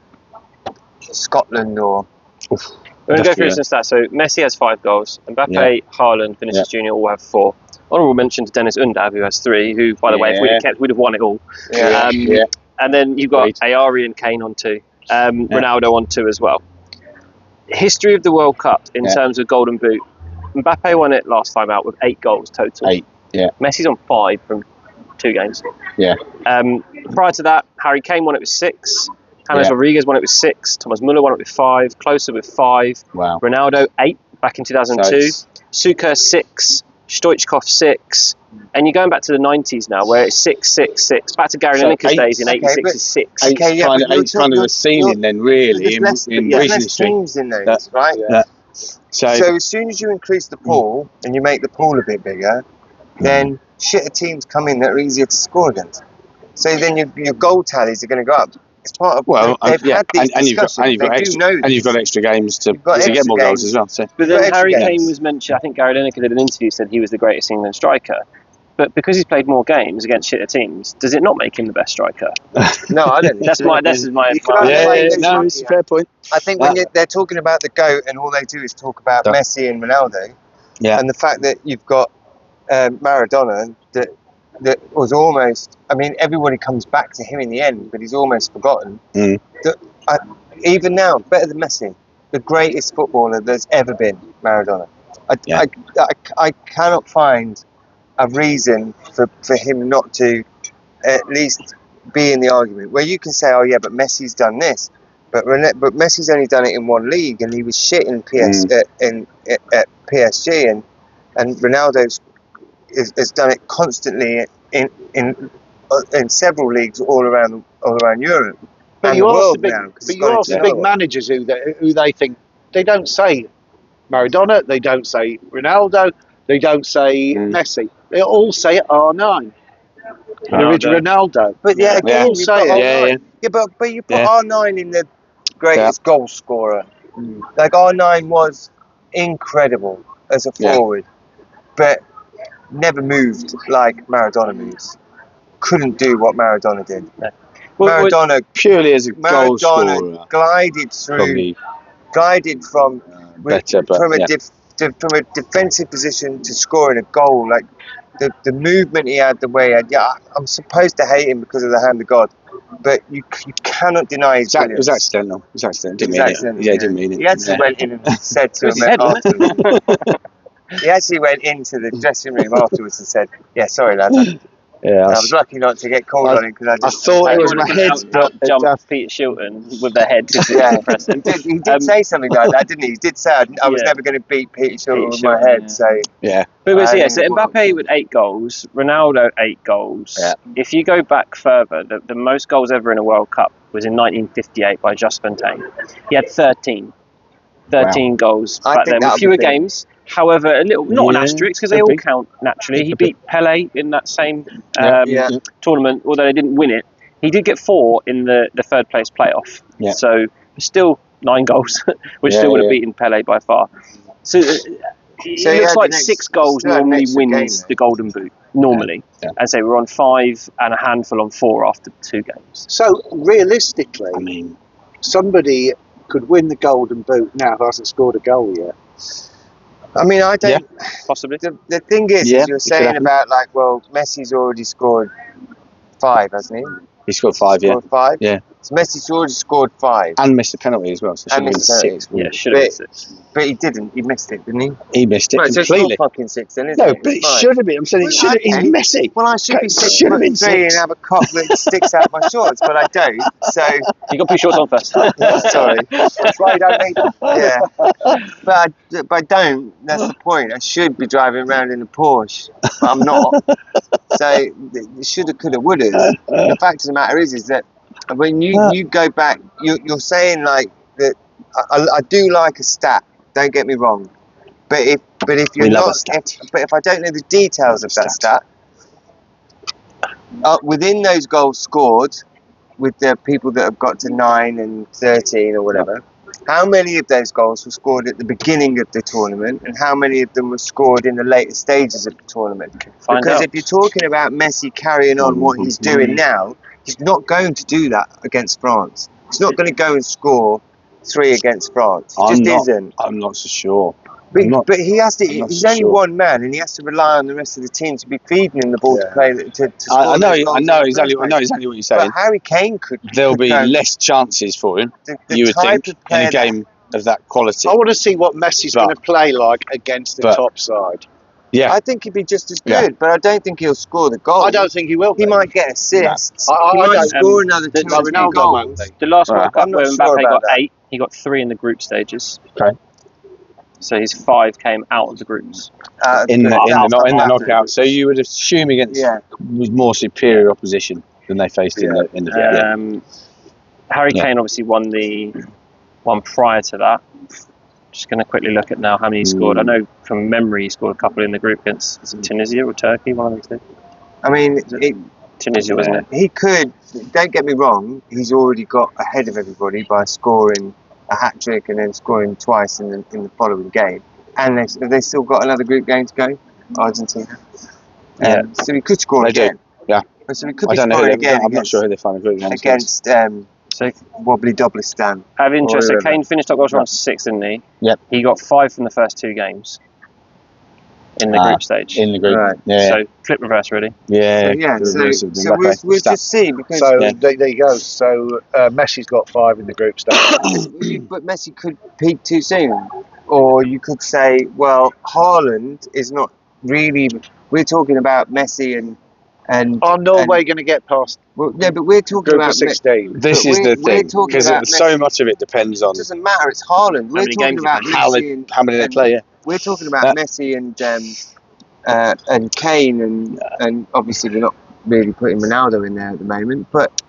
Scotland or. We're going to go through some stats. So Messi has 5 goals. Mbappe, Haaland, Vinicius Jr. all have 4. Honourable mention to Dennis Undav, who has 3, who, by the way, if we'd have kept, we'd have won it all. And then you've got Ayari and Kane on 2. Ronaldo on 2 as well. History of the World Cup in terms of Golden Boot. Mbappe won it last time out with 8 goals total. 8, yeah. Messi's on 5 from 2 games. Yeah. Prior to that, Harry Kane won it with 6. James Rodriguez won it with 6. Thomas Muller won it with 5. Klose with 5. Wow. Ronaldo 8 back in 2002. Suker 6. Stoichkov 6. And you're going back to the 90s now, where it's 6, 6, 6. Back to Gary Lineker's days in 86 is 6. Eight's kind of the ceiling then, really, in recent history. Teams in those, right? Yeah. So as soon as you increase the pool and you make the pool a bit bigger, then shitter teams come in that are easier to score against. So then your goal tallies are going to go up. It's part of they've had these discussions. And you've got extra games to get more goals as well. So. But then Harry Kane was mentioned. I think Gary Lineker did an interview, said he was the greatest England striker. But because he's played more games against shitter teams, does it not make him the best striker? No, I don't. That's my. This is my. No, it's a fair point. I think when they're talking about the GOAT and all they do is talk about Messi and Ronaldo, and the fact that you've got Maradona that was almost. I mean, everybody comes back to him in the end, but he's almost forgotten. Even now, better than Messi, the greatest footballer there's ever been, Maradona. I cannot find a reason for him not to at least be in the argument where you can say, oh yeah, but Messi's done this, but Messi's only done it in one league and he was shit in at PSG, and Ronaldo has done it constantly in several leagues all around Europe. But and you the also world big, now, but you also big managers who they think they don't say Maradona, they don't say Ronaldo, they don't say Messi. They all say R9. There is Ronaldo. But they all say it. Yeah, but you put R9 in the greatest goal scorer. Like R9 was incredible as a forward, but never moved like Maradona moves. Couldn't do what Maradona did. Maradona purely as a goal scorer, glided from a defensive position to scoring a goal. Like the movement he had, the way he had. Yeah, I'm supposed to hate him because of the hand of God, but you cannot deny his brilliance. It was accidental. Didn't mean it. He actually went in and said to him afterwards. He actually went into the dressing room afterwards and said, "Yeah, sorry lads. I was lucky not to get called on him because I thought it was my head, but jumped Peter Shilton with their head." He did say something like that, didn't he? He did say, "I was never going to beat Peter Shilton with my head." So but so Mbappe with 8 goals, Ronaldo 8 goals. Yeah. If you go back further, the most goals ever in a World Cup was in 1958 by Just Fontaine. He had 13 goals back then with fewer games. However, a little, not an asterisk because they all count naturally. He beat Pele in that same tournament, although they didn't win it. He did get 4 in the third place playoff. Yeah. So still 9 goals, which still would have beaten Pele by far. So it looks like 6 goals normally wins the Golden Boot, normally. And say we're on 5 and a handful on 4 after 2 games. So realistically, somebody could win the Golden Boot now who hasn't scored a goal yet. I mean, I don't. Possibly. The thing is, as you were saying about Messi's already scored 5, hasn't he? He scored 5, Scored 5. Yeah. So Messi's already scored 5 and missed a penalty as well. So and missed 6. Yeah, should have missed it. But he didn't. He missed it, didn't he? He missed it completely. So it's not fucking 6 then, is it? No, but it should have been. I'm saying it should have. He's Messi. Well, I should be 6'3" and have a cock that sticks out my shorts, but I don't. So you got to put your shorts on first. Sorry, that's why I don't need them. Yeah, but I don't. That's the point. I should be driving around in a Porsche, but I'm not. So shoulda, coulda, woulda. The fact of the matter is that when you go back, you're saying like that. I do like a stat. Don't get me wrong, but if you're not, if I don't know the details of that stat, within those goals scored, with the people that have got to 9 and 13 or whatever, how many of those goals were scored at the beginning of the tournament, and how many of them were scored in the later stages of the tournament? Because if you're talking about Messi carrying on what he's doing now, he's not going to do that against France. He's not going to go and score 3 against France. He just isn't. I'm not so sure. But he has to. I'm not He's so only sure. one man, and he has to rely on the rest of the team to be feeding him the ball to play to score I know those goals in the exactly. first I know place. exactly what you're saying. But Harry Kane could. There'll could be go- less chances for him. the You would type think of in player a game of that quality. I want to see what Messi's But- going to play like against the but- top side. Yeah, I think he'd be just as Yeah. good, but I don't think he'll score the goal. I don't think he will. He be. might get assists. I he might don't. score another the- 2 like or 3 Ronaldo won't goals. be. The last Right. World Cup I'm not where sure Mbappe about got that. 8, he got 3 in the group stages. Okay. So his 5 came out of the groups. in the after- knockout. So you would assume against more superior opposition than they faced in the. Harry Yeah. Kane obviously won the one prior to that. Just going to quickly look at now how many he scored. I know from memory he scored a couple in the group against Tunisia or Turkey, one of the two. I mean, Tunisia, wasn't it? he could. Don't get me wrong. He's already got ahead of everybody by scoring a hat trick and then scoring twice in the following game. And they still got another group game to go. Argentina. Yeah. So he could score They do. again. Yeah. So he could I be don't know. scoring again. I'm not sure who they find a group against. Against So Wobbly Doblistan. have interest. So whoever. Kane finished top goal scorer on 6, didn't he? Yep. He got 5 from the first 2 games in the group stage. in the group. Right. Yeah. So flip reverse, really. Yeah. So we'll just see because So there you go. So Messi's got 5 in the group stage. but Messi could peak too soon, or you could say, well, Haaland is not really. We're talking about Messi and. Are Norway going to get past Well, no, but we're talking group about of 16? This But is the we're thing, talking because about so Messi. much of it depends on It doesn't matter. It's Haaland. We're many talking games about you Messi how many they and play. Yeah. we're talking about Messi and Kane and obviously we're not really putting Ronaldo in there at the moment, but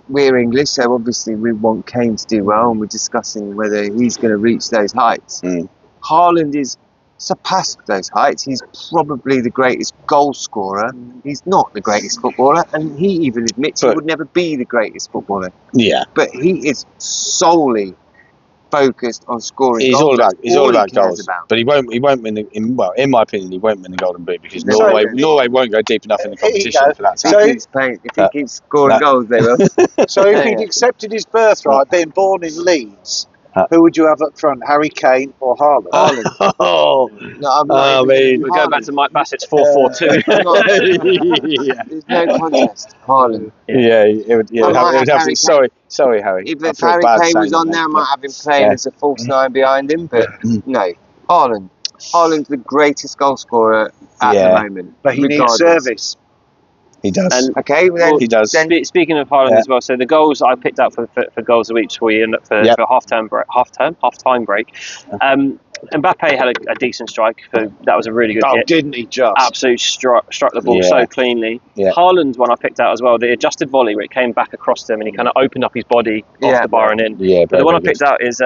we're English, so obviously we want Kane to do well, and we're discussing whether he's going to reach those heights. Haaland is surpassed those heights. He's probably the greatest goal scorer. He's not the greatest footballer, and he even admits he would never be the greatest footballer. Yeah. But he is solely focused on scoring He's goals. all about he cares goals, about. but he won't win in my opinion, he won't win the Golden Boot because No, Norway won't go deep enough in the competition for that. If he keeps scoring goals, they will. So if he'd accepted his birthright, being born in Leeds, who would you have up front, Harry Kane or Haaland? No, I'm not I We go back to Mike Bassett's 4-4-2. There's no contest. Haaland. Yeah, it would have to. Harry Sorry, Harry. If Harry Kane was on there, I might have him playing as a false 9 behind him, but no. Haaland. Haaland's the greatest goal scorer at the moment. But he needs regardless. service. He does. And Okay, well then, he does. Speaking of Haaland as well, so the goals I picked out for goals of each for you and for half-time break. Mbappe had a decent strike. That was a really good hit. Didn't he just? Absolutely struck the ball so cleanly. Yeah. Haaland's one I picked out as well, the adjusted volley where it came back across them and he kind of opened up his body off the bar and in. Yeah, but the one I picked out is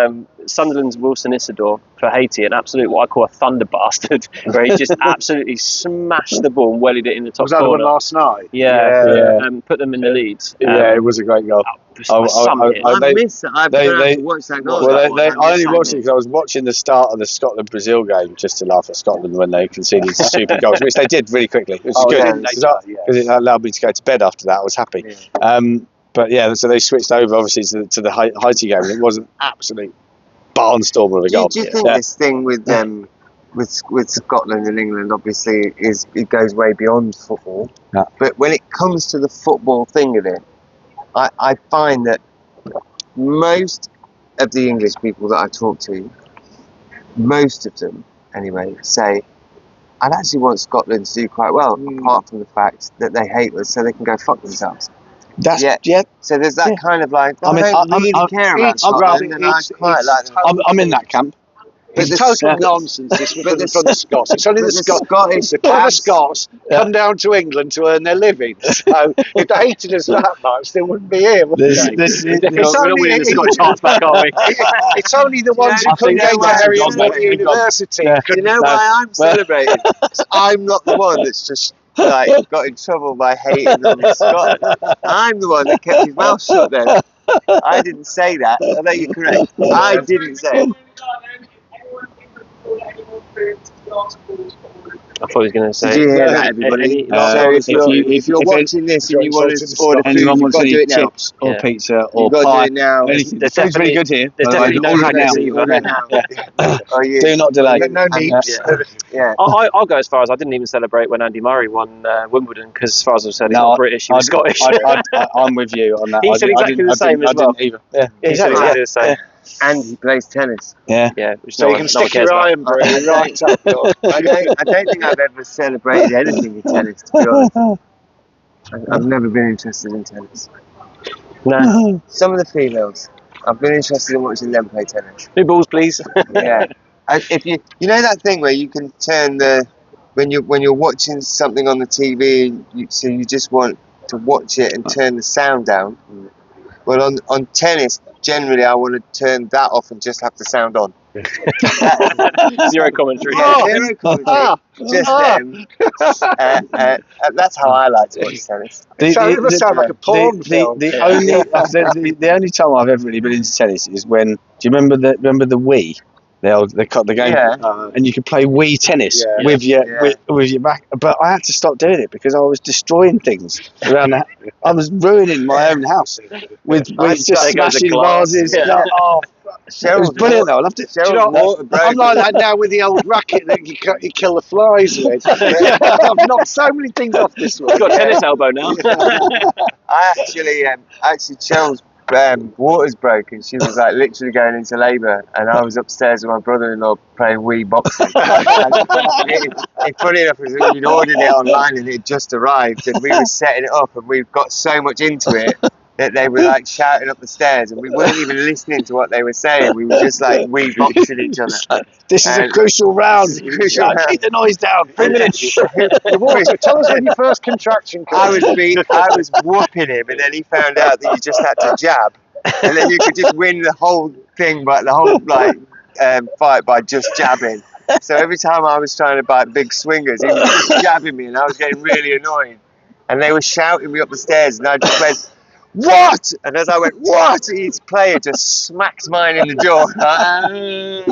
Sunderland's Wilson Isidore for Haiti, an absolute what I call a thunder bastard, where he just absolutely smashed the ball and wellied it in the top Was that the one corner. last night? Yeah. Put them in the leads. It was a great goal. I missed it. I've watched that goal. I only watched it because I was watching the start of the Scotland-Brazil game just to laugh at Scotland when they conceded stupid goals, which they did really quickly. It was good because it allowed me to go to bed after that. I was happy. Yeah. But yeah, so they switched over obviously to the Haiti game, and it was an absolute barnstormer of a goal. Do you think this thing with Scotland and England obviously it goes way beyond football? Yeah. But when it comes to the football thing of it, I find that most of the English people that I talk to, most of them anyway, say, I'd actually want Scotland to do quite well, apart from the fact that they hate us, so they can go fuck themselves. So there's that kind of like, I don't really care about Scotland, and I quite like them. I'm in that camp. It's total nonsense, this from the Scots. It's only the Scottish, the clever Scots come down to England to earn their living. So if they hated us that much, they wouldn't be here, would they? It's only the ones who couldn't go to Harry Potter University. You know why I'm celebrating? I'm not the one that's just got in trouble by hating on Scotland. I'm the one that kept his mouth shut then. I didn't say that. I know you're correct. I didn't say it. I thought he was going to say. Did you hear that, everybody? So if you're watching this and you want to order food, anyone you've wants got to do any it now. chips or Yeah. pizza or You've got to pie, do it now. anything. The There's food's really good definitely- here. there's by the way. definitely no Order it now. neeps Order it now. Oh, yeah. Do not delay. But no neeps. Yeah. I'll go as far as I didn't even celebrate when Andy Murray won Wimbledon because, as far as I said, he's No, not British, he was Scottish. I'm with you on that. He said exactly the same as well. I didn't either. He said exactly the same. And he plays tennis. Yeah. Yeah, which So no you one, can no one stick cares your about. iron brew right up your... I don't think I've ever celebrated anything in tennis, to be honest. I've never been interested in tennis. No. Some of the females, I've been interested in watching them play tennis. New balls, please. Yeah. If you know that thing where you can turn when you're watching something on the TV, so you just want to watch it and turn the sound down. Well, on tennis, generally I want to turn that off and just have the sound on. Zero commentary. Yeah, zero commentary, just them. That's how I like to watch tennis. It must sound like a porn film. The only time I've ever really been into tennis is when. Do you remember the Wii? The game, Yeah. and you could play Wii tennis Yeah. with your back. But I had to stop doing it because I was destroying things around that. I was ruining my own house with just smashing vases. Yeah. Oh, it was brilliant though. I loved it. Do you know what? I'm like that now with the old racket that you kill the flies with. I've knocked so many things off this one. He's got a tennis elbow now. I actually Cheryl's water's broken. She was like literally going into labour, and I was upstairs with my brother-in-law playing Wii boxing. It's funny enough, we'd ordered it online and it just arrived, and we were setting it up, and we've got so much into it that they were like shouting up the stairs, and we weren't even listening to what they were saying. We were just like Wii boxing each other. This is a crucial round. Keep the noise down. 3 minutes. Tell us when your first contraction comes. I was whooping him, and then he found out that you just had to jab, and then you could just win the whole thing, but the whole fight by just jabbing. So every time I was trying to bite big swingers, he was just jabbing me, and I was getting really annoyed. And they were shouting me up the stairs, and I just went, "What?" And as I went, "What?" Each player just smacked mine in the jaw. And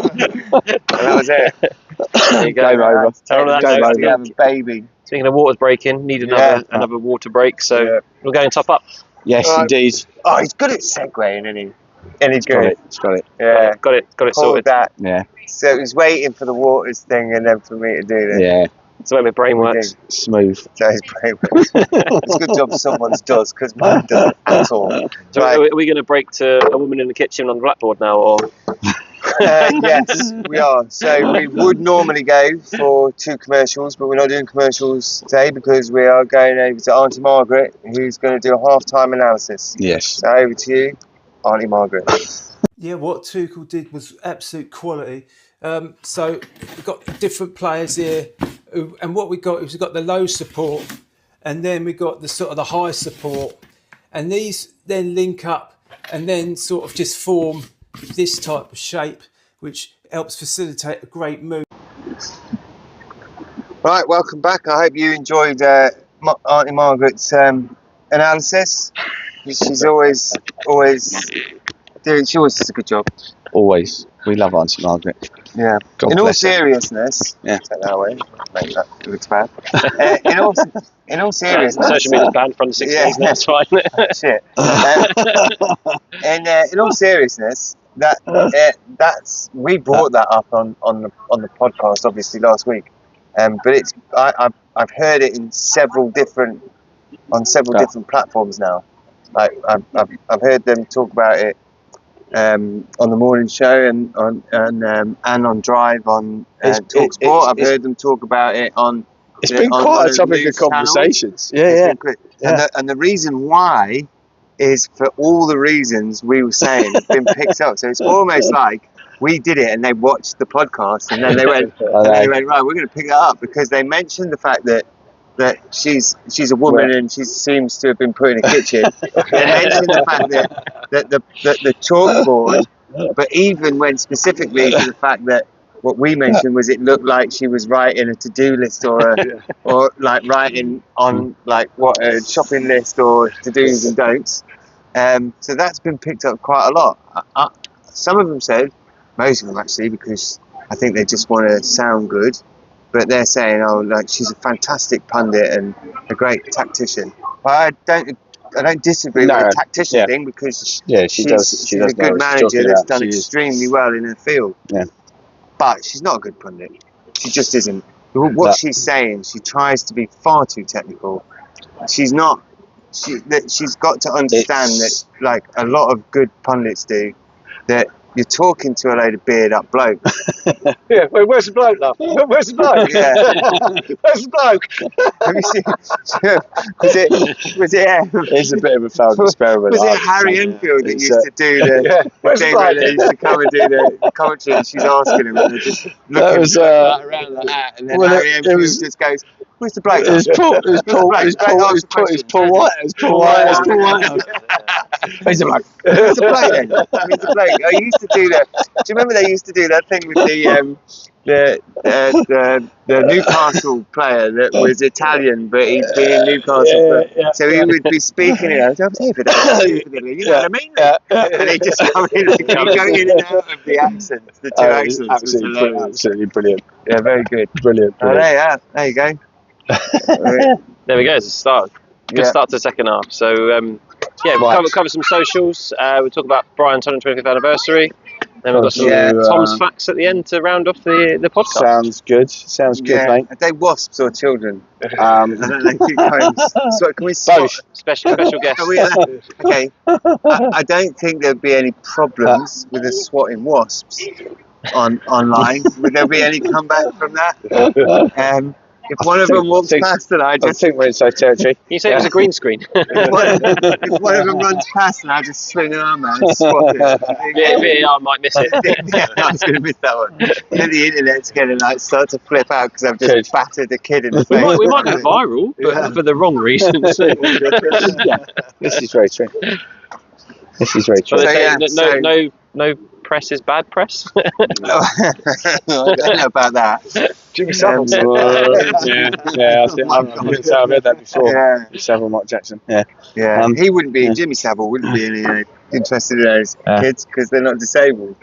that was it. There you go. Game over. Game over. We have a baby. Speaking of water's breaking, need another water break, so we're going top up. Yes, indeed. Oh, he's good at segueing, isn't he? And he's good. It's got it. Yeah. Got it Called sorted. that. Yeah. So he's waiting for the waters thing and then for me to do this. Yeah. It's the way my brain works. Smooth. So his brain works. It's a good job someone's does, because mine doesn't at all. So are we going to break to a woman in the kitchen on the blackboard now, or? Yes, we are. So we would normally go for 2 commercials, but we're not doing commercials today because we are going over to Auntie Margaret, who's going to do a half-time analysis. Yes. So over to you, Auntie Margaret. Yeah, what Tuchel did was absolute quality. So we've got different players here, and what we got is we've got the low support, and then we got the sort of the high support, and these then link up and then sort of just form this type of shape, which helps facilitate a great move. Right, welcome back. I hope you enjoyed Auntie Margaret's analysis. She's always doing. She always does a good job. Always. We love Auntie Margaret. Yeah. God in all bless her. seriousness, Yeah. take that away. Make that it looks bad. In all seriousness, Social media's banned from the 6 days now, it's fine. Shit. In all seriousness, that's we brought that up on the podcast obviously last week, but it's I've heard it in several different platforms now. Like I've heard them talk about it on the morning show and on Drive on Talksport. I've heard them talk about it on. It's been quite a topic of conversations. And the reason why is for all the reasons we were saying it's been picked up. So it's almost like we did it and they watched the podcast and then they went, right, we're going to pick that up because they mentioned the fact that she's a woman and she seems to have been put in a kitchen. They mentioned the fact that the chalkboard, but even when specifically to the fact that what we mentioned was it looked like she was writing a to-do list or like writing on like what a shopping list or to-dos and don'ts. So that's been picked up quite a lot. Some of them said, most of them actually, because I think they just want to sound good. but they're saying, oh, like she's a fantastic pundit and a great tactician. But I don't disagree with the tactician thing, because she does. She she's does a good manager that's done extremely well in her field. Yeah. But she's not a good pundit. She just isn't. What she's saying, she tries to be far too technical. She's not. She's got to understand that, like a lot of good pundits do, that you're talking to a load of beard up blokes. Yeah, where's the bloke, love? Where's the bloke? Yeah. Where's the bloke? Have you seen? Was it? It's a bit of a failed experiment. Was it Harry Enfield that used to do the thing where they used to come and do the commentary, and she's asking him, and they're just looking around like that, and then Harry Enfield just goes, "Where's the bloke?" It's Paul White. Where's the bloke? Where's the bloke then? Where's the bloke? I used to do that. Do you remember they used to do that thing with the Newcastle player that was Italian, but he'd been in Newcastle, so he would be speaking it. I'm here for that. You know what I mean? And he just come in and go in and out of the accents, the two accents. Absolutely brilliant. Yeah, very good. Brilliant. Oh, there you go. There we go. It's a start. Good start to the second half. So we'll cover some socials. We'll talk about Brian's 125th anniversary. Then we've got some Tom's facts at the end to round off the podcast. Sounds good, mate. Are they wasps or children? I don't know. Keep going. So can we both? Special guest. Okay. I don't think there'd be any problems with us swatting wasps online. Would there be any comeback from that? If one of them walks past and I think we're in safe territory. You say it was a green screen. if one of them runs past and I just swing an arm out and swat it. I might miss it. I was going to miss that one. Then the internet's going to start to flip out because I've just battered a kid in the face. We might go viral, but for the wrong reasons. This is very true. So, no press is bad press. I don't know about that. Jimmy Savile. I've heard that before. Yeah. Savile, Mark Jackson. Yeah. He wouldn't be. Jimmy Savile wouldn't be interested in those kids because they're not disabled.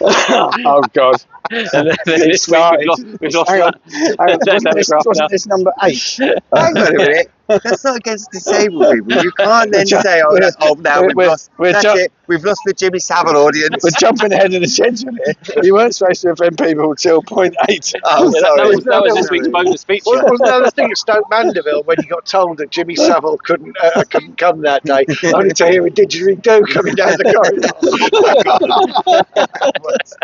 Oh God. This week we've lost Wasn't this number 8? Hang on a minute. That's not against disabled people. You can't then say, now we've lost the Jimmy Savile audience. We're jumping ahead of the schedule here. You weren't supposed to offend people till point 8. Oh, sorry. That was this week's bonus feature. Wasn't that the thing at Stoke Mandeville when you got told that Jimmy Savile couldn't come that day, only to hear a didgeridoo coming down the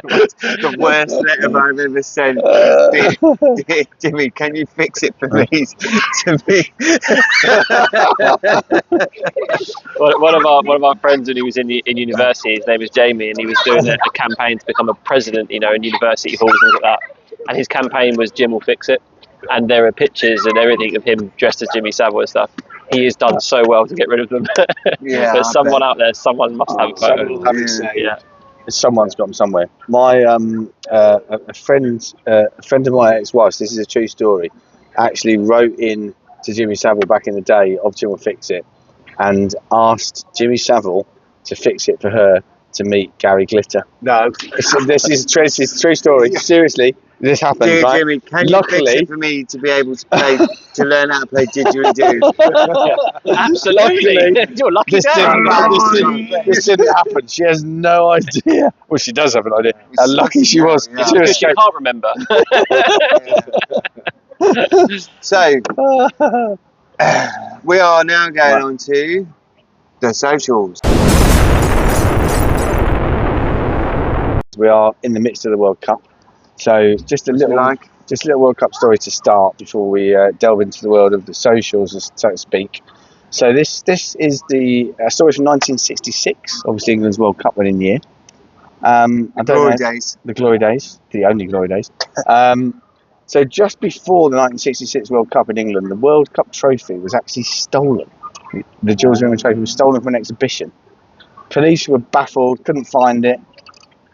What's the worst letter I've ever sent? Dear Jimmy, can you fix it for me? To me. One of our friends when he was in university, his name was Jamie, and he was doing a campaign to become a president, in university halls and things like that. And his campaign was Jim will fix it. And there are pictures and everything of him dressed as Jimmy Savile and stuff. He has done so well to get rid of them. But someone out there, someone must have a photo. Someone's got them somewhere. My a friend of my ex-wife's, this is a true story, actually wrote in to Jimmy Savile back in the day of Jim will fix it, and asked Jimmy Savile to fix it for her to meet Gary Glitter. No, this is a true story. Seriously, this happened. Dear right? Jimmy, can you fix it for me to be able to learn how to play didgeridoo? Absolutely. You're lucky. This didn't happen. She has no idea. Well, she does have an idea. How lucky she was. Yeah. She can't remember. So, we are now going on to the socials. We are in the midst of the World Cup, so just a little World Cup story to start before we delve into the world of the socials, so to speak. So this is the story from 1966, obviously England's World Cup winning year. The glory days, the only glory days. So just before the 1966 World Cup in England, the World Cup trophy was actually stolen. The Jules Rimet trophy was stolen from an exhibition. Police were baffled, couldn't find it.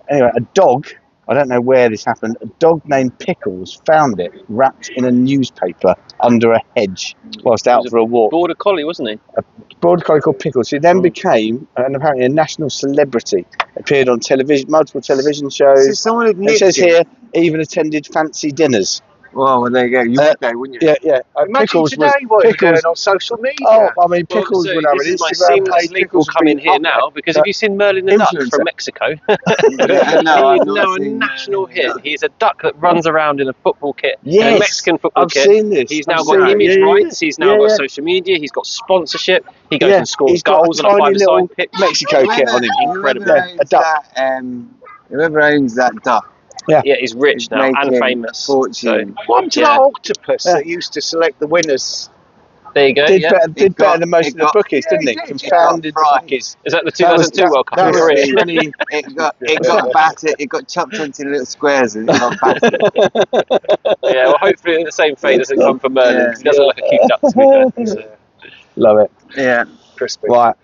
Anyway, a dog, I don't know where this happened, a dog named Pickles found it wrapped in a newspaper under a hedge whilst out for a walk. Border Collie, wasn't he? A Border Collie called Pickles. He then became, apparently, a national celebrity. Appeared on television, multiple television shows. So someone had it says here, even attended fancy dinners. Well, there you go. You would go, wouldn't you? Yeah. Imagine Pickles today was what you're Pickles. doing on social media. Oh, I mean, Pickles would have an this is my Instagram seamless page. leap will Pickles come would in be here up now, because have you seen Merlin the Duck Influencer. from Mexico? Yeah, no, He I've is not now a seen national that. hit. He's a duck that runs around in a football kit, in Yes, a Mexican football I've kit. seen this. He's I've now seen got it. image Yeah, rights. He's now got yeah. social media. He's got sponsorship. He goes Yeah, and scores he's got goals a on a tiny little five-a-side pitch. Mexico kit on him. Incredible. Yeah, a Owns duck. that, whoever owns that duck Yeah, he's rich is now and making famous. fortune. One to Yeah. that octopus Yeah. that used to select the winners. There you go. Did Yeah. better than most of the bookies, didn't he? he did, Confounded the yeah. bookies. Is that the That was 2002 World Cup? that in was Korea? 20. It got battered. It got chopped into little squares and it got battered. Yeah, well, hopefully the same fate doesn't come for Merlin. Yeah. 'Cause he does look like a cute duck, to be fair. Love it. Yeah. Crispy. Right.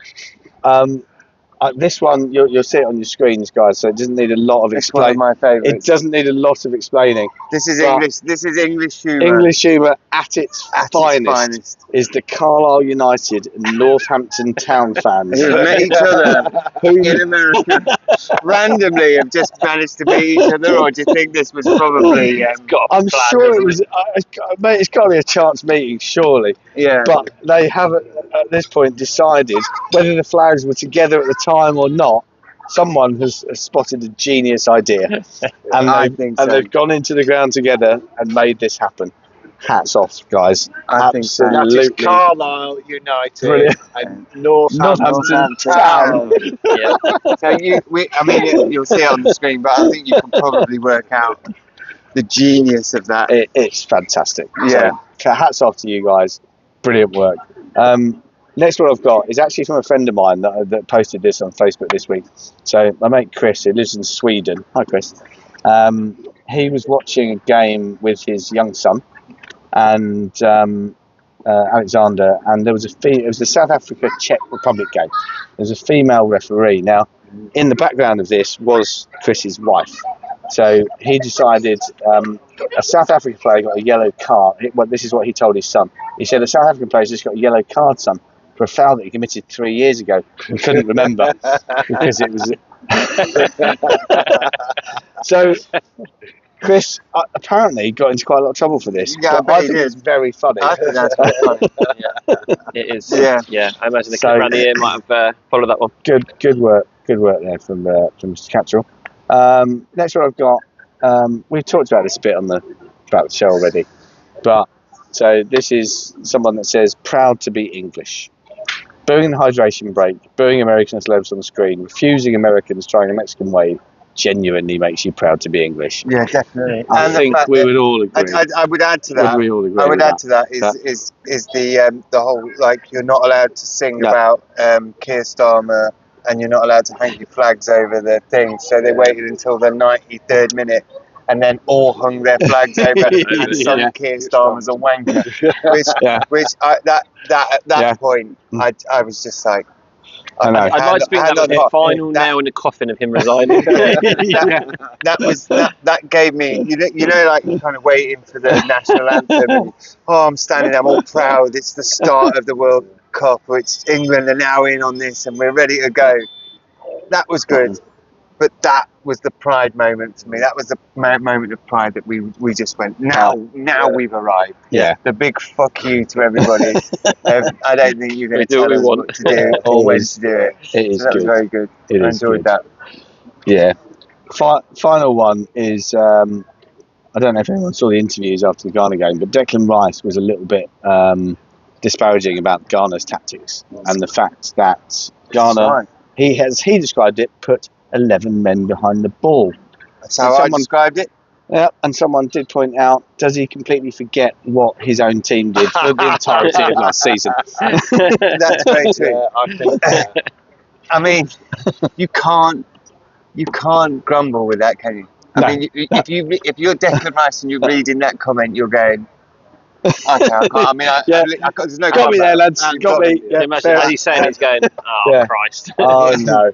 This one you'll see it on your screens, guys. So it doesn't need a lot of It's one of explaining. my It favourites. doesn't need a lot of explaining. This is But- English. This is English humour. English humour at its at finest its finest. is the Carlisle United and Northampton Town fans. Who met each other in America randomly have just managed to meet each other, or do you think this was probably? I'm sure it was. Mate, it's got to be a chance meeting, surely. Yeah. But they haven't at this point decided whether the flags were together at the time or not. Someone has spotted a genius idea, and I think so. they've gone into the ground together and made this happen. Hats off, guys! I think so. That is Absolutely Carlisle United Brilliant. and Northampton Northampton Town. Yeah. So you'll see it on the screen, but I think you can probably work out the genius of that. It's fantastic. Yeah. So, hats off to you guys. Brilliant work. Next one I've got is actually from a friend of mine that posted this on Facebook this week. So my mate Chris, who lives in Sweden. Hi, Chris. He was watching a game with his young son and Alexander, and there was it was the South Africa Czech Republic game. There was a female referee. Now, in the background of this was Chris's wife. So he decided a South African player got a yellow card. This is what he told his son. He said, a South African player just got a yellow card, son, for a foul that he committed 3 years ago and couldn't remember because it was... So Chris apparently got into quite a lot of trouble for this. Yeah, I but bet I he think did. it's very funny. I think that's quite funny. It is. Yeah. I imagine the So- kid around the ear might have followed that one. Good work there from Mr. Cattrall. Next one I've got, we've talked about this a bit about the show already, but so this is someone that says proud to be English, booing the hydration break, booing American celebs on the screen, refusing Americans trying a Mexican wave genuinely makes you proud to be English. Yeah, definitely. I And the think fact we that- would all agree. I would add to that. Would we all agree I would with add that? to that is the whole, like, you're not allowed to sing No. about Keir Starmer, and you're not allowed to hang your flags over the thing. So they waited until the 93rd minute and then all hung their flags over and sung Yeah. Keir Starmer's a wanker. Which at that Yeah. point I was just like, I know. I'd like to think that was the final nail in the coffin of him resigning. that gave me, you know, like you're kind of waiting for the national anthem. And, I'm standing, I'm all proud. It's the start of the World Cup. It's England are now in on this, and we're ready to go. That was good, but that was the pride moment for me. That was the moment of pride that we just went. Now we've arrived. Yeah. The big fuck you to everybody. I don't think you're going to We do tell what we us want. what to do or when to do it. It is So that was good. very good. It I is enjoyed good. that. Yeah. Final one is, I don't know if anyone saw the interviews after the Ghana game, but Declan Rice was a little bit disparaging about Ghana's tactics and the fact that Ghana, he described it, put 11 men behind the ball. That's how I described it. Yeah, and someone did point out, does he completely forget what his own team did for the entirety of last season? That's very true. I think I mean, you can't grumble with that, can you? No. I mean, if you're Declan Rice and you're reading that comment, you're going, okay, I can't. I mean, there's no. Got me there, comeback. lads. Got me. Yeah, Imagine fair. as he's saying, he's going, oh, Yeah. Christ. Oh no.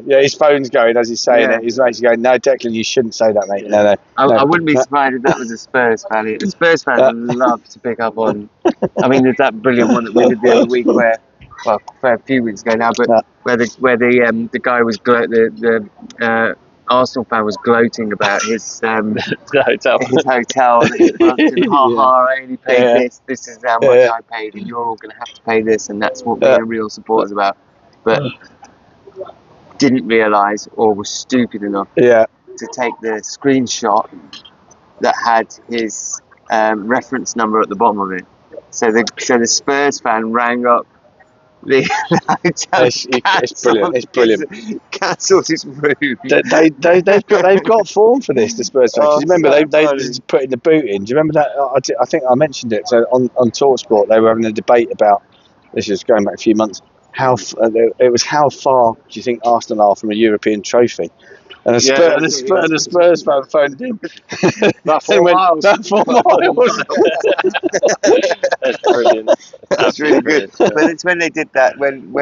Yeah, his phone's going as he's saying Yeah. it. His mate's going, no, Declan, you shouldn't say that, mate. No. I wouldn't be surprised if that was a Spurs fan. The Spurs fans love to pick up on. I mean, there's that brilliant one that we did the other week where, well, a few weeks ago now, but where the guy was Arsenal fan was gloating about his The hotel. his hotel that he booked, and I only paid this is how much I paid, and you're all going to have to pay this, and that's what being a real supporter's about. But didn't realise, or was stupid enough to take the screenshot that had his reference number at the bottom of it. So the Spurs fan rang up the hotel. It's brilliant. It's brilliant. Cancelled his room. They've got form for this. The Spurs fans. Oh, Do you remember so they funny. just put in the boot in? Do you remember that? I think I mentioned it. So on TalkSport, they were having a debate about this. Is going back a few months. How far do you think Arsenal are from a European trophy? And a Spurs fan phoned in. About 4 miles. That 4 miles. That's brilliant. That's really good. But it's when they did that, when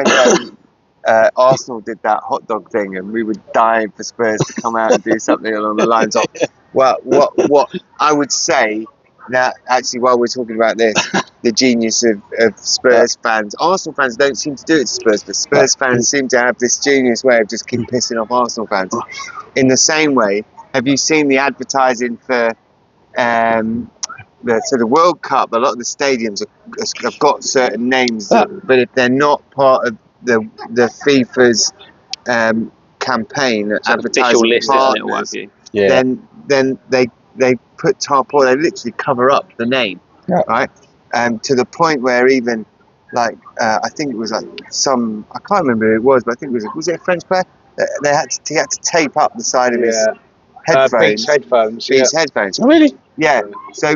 Arsenal did that hot dog thing, and we were dying for Spurs to come out and do something along the lines of, well, what I would say now, actually, while we're talking about this, the genius of Spurs fans. Arsenal fans don't seem to do it to Spurs, but Spurs fans seem to have this genius way of just keep pissing off Arsenal fans. In the same way, have you seen the advertising for the World Cup? A lot of the stadiums have got certain names, but if they're not part of the FIFA's campaigin, advertising partners, then they put tarpaulin. They literally cover up the name, right? To the point where even I think it was I can't remember who it was, but I think was it a French player? He had to tape up the side of his headphones. Beats headphones. Oh, really? Yeah. So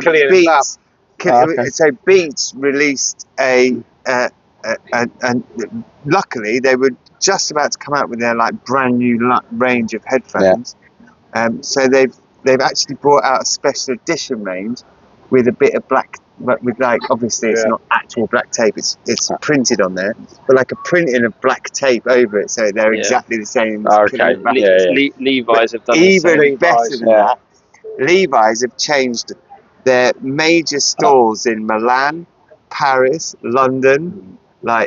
Beats released and luckily they were just about to come out with their brand new range of headphones. So they've actually brought out a special edition range with a bit of black, with obviously it's not actual black tape, it's printed on there, but a printing of black tape over it, so they're exactly the same. Okay. Levi's have done even the same. better than that. Levi's have changed their major stores in Milan, Paris, London,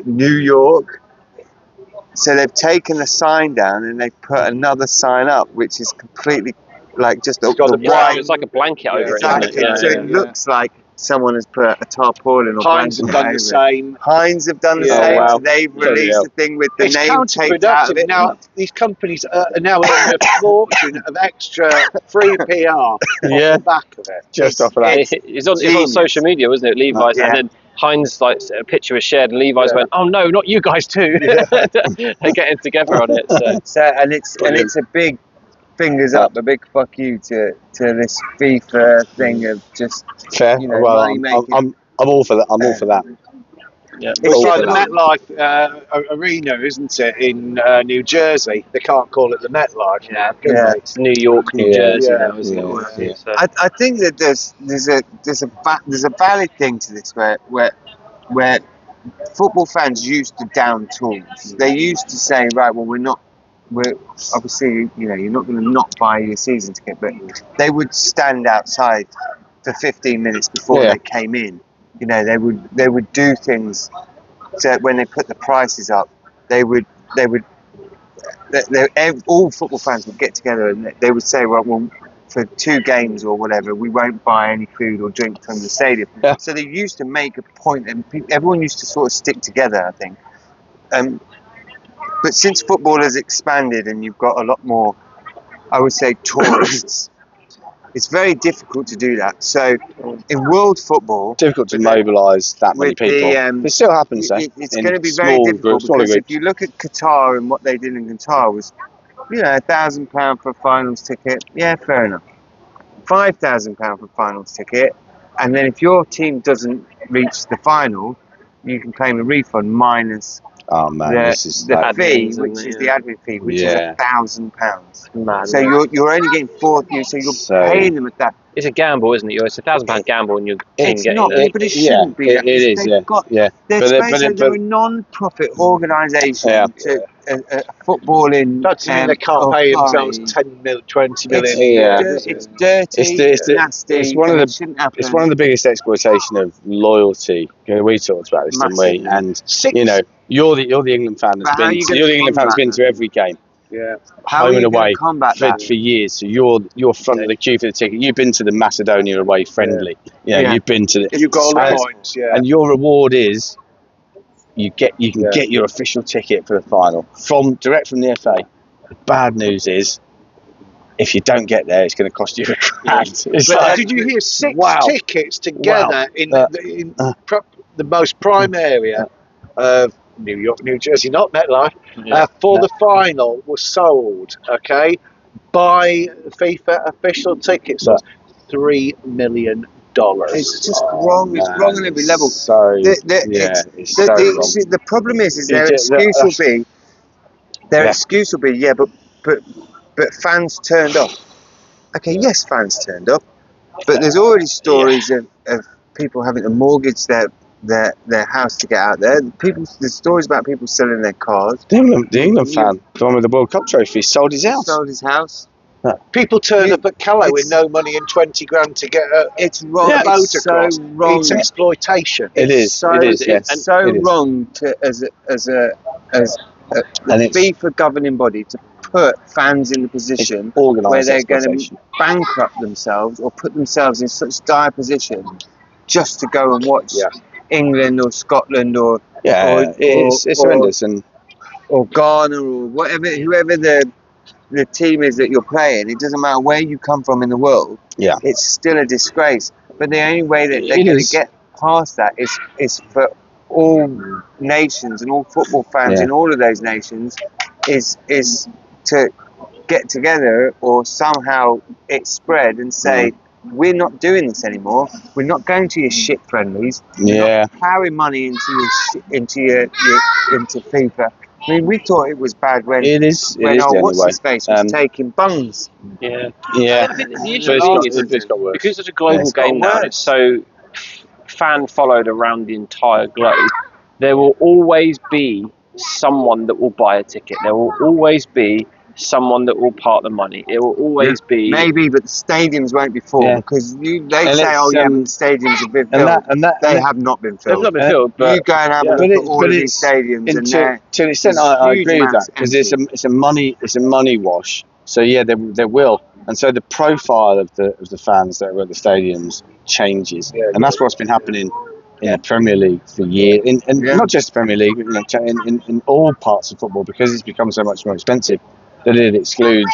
New York. So they've taken the sign down and they've put another sign up, which is completely just the white. It's like a blanket over exactly. it. Isn't it? So it looks like someone has put a tarpaulin or Heinz have blanket done over the same. it. Heinz have done the Yeah. same. Oh, wow. So they've released a thing with the It's name taped out of counterproductive. it. Now, these companies are now earning a fortune of extra free PR off the back of it. Just off of that. It's on social media, wasn't it? Levi's, and then Heinz a picture was shared, and Levi's went, "Oh no, not you guys too." They're getting together on it. So and it's a big fingers up, a big fuck you to this FIFA thing of just Fair. money making. I'm all for that. I'm all for that. yeah, It's like the MetLife Arena, isn't it, in New Jersey? They can't call it the MetLife now, can Yeah. they? it's New York, New Jersey Yeah. now, isn't it? Yeah. So, I think that there's a valid thing to this where football fans used to down tools. They used to say, right, well, we're obviously, you're not going to not buy your season ticket, but they would stand outside for 15 minutes before they came in. They would do things. So when they put the prices up, all football fans would get together and they would say, well, for 2 games or whatever, we won't buy any food or drink from the stadium. Yeah. So they used to make a point, and everyone used to sort of stick together, I think. But since football has expanded and you've got a lot more, I would say, tourists, it's very difficult to do that. So in world football, Difficult to mobilise that many with people. the, It still happens, though. it's in going to be very small difficult groups, smaller because if groups. you look at Qatar and what they did in Qatar was, £1,000 for a finals ticket, yeah, fair enough. £5,000 for a finals ticket, and then if your team doesn't reach the final, you can claim a refund minus Oh man, this is the like, fee, admin, which is the admin fee, which is Yeah. £1,000. mad. So you're only getting so you're paying them at that. It's a gamble, isn't it? It's £1,000 gamble, and you're It's getting not, it. but it shouldn't be. It is, They're a non-profit organisation to a footballing. Doesn't mean they can't pay themselves authority. 10 mil, 20 million a year. It's dirty. It's nasty. it's one of and the it shouldn't happen. It's one of the biggest exploitation of loyalty. We talked about this, didn't we? Massively. And you're the England fan But how are you you're gonna the England fan that's combat been to every game. How home are and you going away to combat that? for years. So you're front of the queue for the ticket. You've been to the Macedonia away friendly. Yeah. You've been to the. You've got all the and, points, yeah. and your reward is you can get your official ticket for the final direct from the FA. The bad news is, if you don't get there, it's going to cost you £1,000. It's But like, did you hear 6 wow. tickets together in the most prime area of New York, New Jersey, not MetLife, for the final was sold, okay, by FIFA official ticket stores, $3 million. It's just wrong. It's wrong on every level. So The problem is their excuse will be but fans turned up. Okay, yes, fans turned up, but there's already stories of people having to mortgage their house to get out there. There's stories about people selling their cars. The England fan, the one with the World Cup trophy, sold his house. Sold his house. People turn up at Calais with no money and 20 grand to get it's wrong. It's so wrong. It's exploitation. It is. It's so wrong to as a FIFA governing body to put fans in the position where they're going to bankrupt themselves or put themselves in such dire position just to go and watch England or Scotland or it's horrendous, or Ghana or whoever the team is that you're playing. It doesn't matter where you come from in the world. Yeah, it's still a disgrace. But the only way that they're going to get past that is for all nations and all football fans in all of those nations is to get together or somehow it's spread and say we're not doing this anymore. We're not going to your shit friendlies. We're not plowing money into FIFA. I mean, we thought it was bad when what's his face was taking bungs. I think the issue is because it's a global game now, and it's so fan followed around the entire globe. There will always be someone that will buy a ticket. There will always be someone that will part the money. It will always be maybe, but the stadiums won't be full because they say, the stadiums have been filled. They have not been filled. They've not been filled. But you go and have a look at all of these stadiums, and to an extent, I agree with that because it's a money wash. So there will, and so the profile of the fans that are at the stadiums changes, and that's what's been happening in the Premier League for years, and not just the Premier League, in all parts of football, because it's become so much more expensive. That it excludes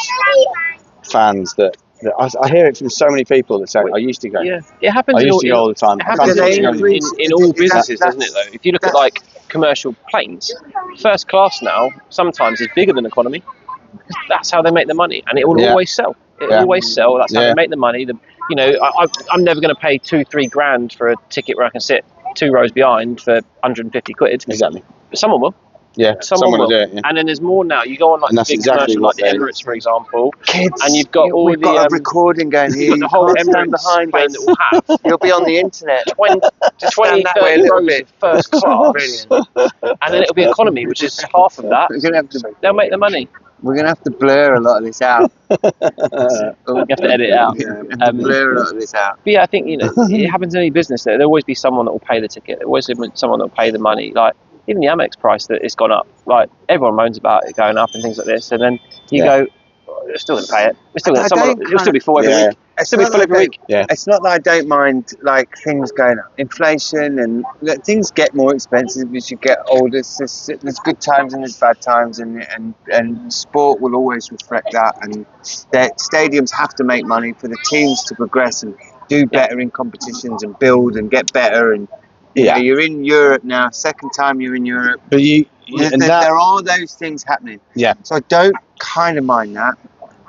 fans that I hear it from so many people that say, I used to go. Yeah, it happens. I used to go all the time. It happens in all businesses, doesn't it, though? If you look at like commercial planes, first class now sometimes is bigger than economy. That's how they make the money, and it will always sell. It will always sell. That's how they make the money. I'm never going to pay 2-3 grand for a ticket where I can sit 2 rows behind for 150 quid. Exactly. But someone will. Yeah, someone will do it. Yeah. And then there's more now. You go on like the big commercial, like the Emirates, for example, Kids, and you've got all we've got a recording going here. You've got the whole Emirates plane that will have. You'll be on the internet. 20 to 30 rows of first class, and then it'll be economy, which is half of that. They'll make the money. We're going to have to blur a lot of this out. You have to edit it out. Blur a lot of this out. But yeah, I think it happens in any business. There'll always be someone that will pay the ticket. There'll always be someone that will pay the money. Like even the Amex price that it's gone up. Like everyone moans about it going up and things like this, and then you go, "We're still going to pay it. We're still going to. It'll still be full every week. It's still be full every week." Yeah. It's not that I don't mind like things going up, inflation, and things get more expensive as you get older. There's good times and there's bad times, and sport will always reflect that. And stadiums have to make money for the teams to progress and do better in competitions and build and get better. And you're in Europe now. Second time you're in Europe, but there are those things happening. Yeah. So I don't kind of mind that.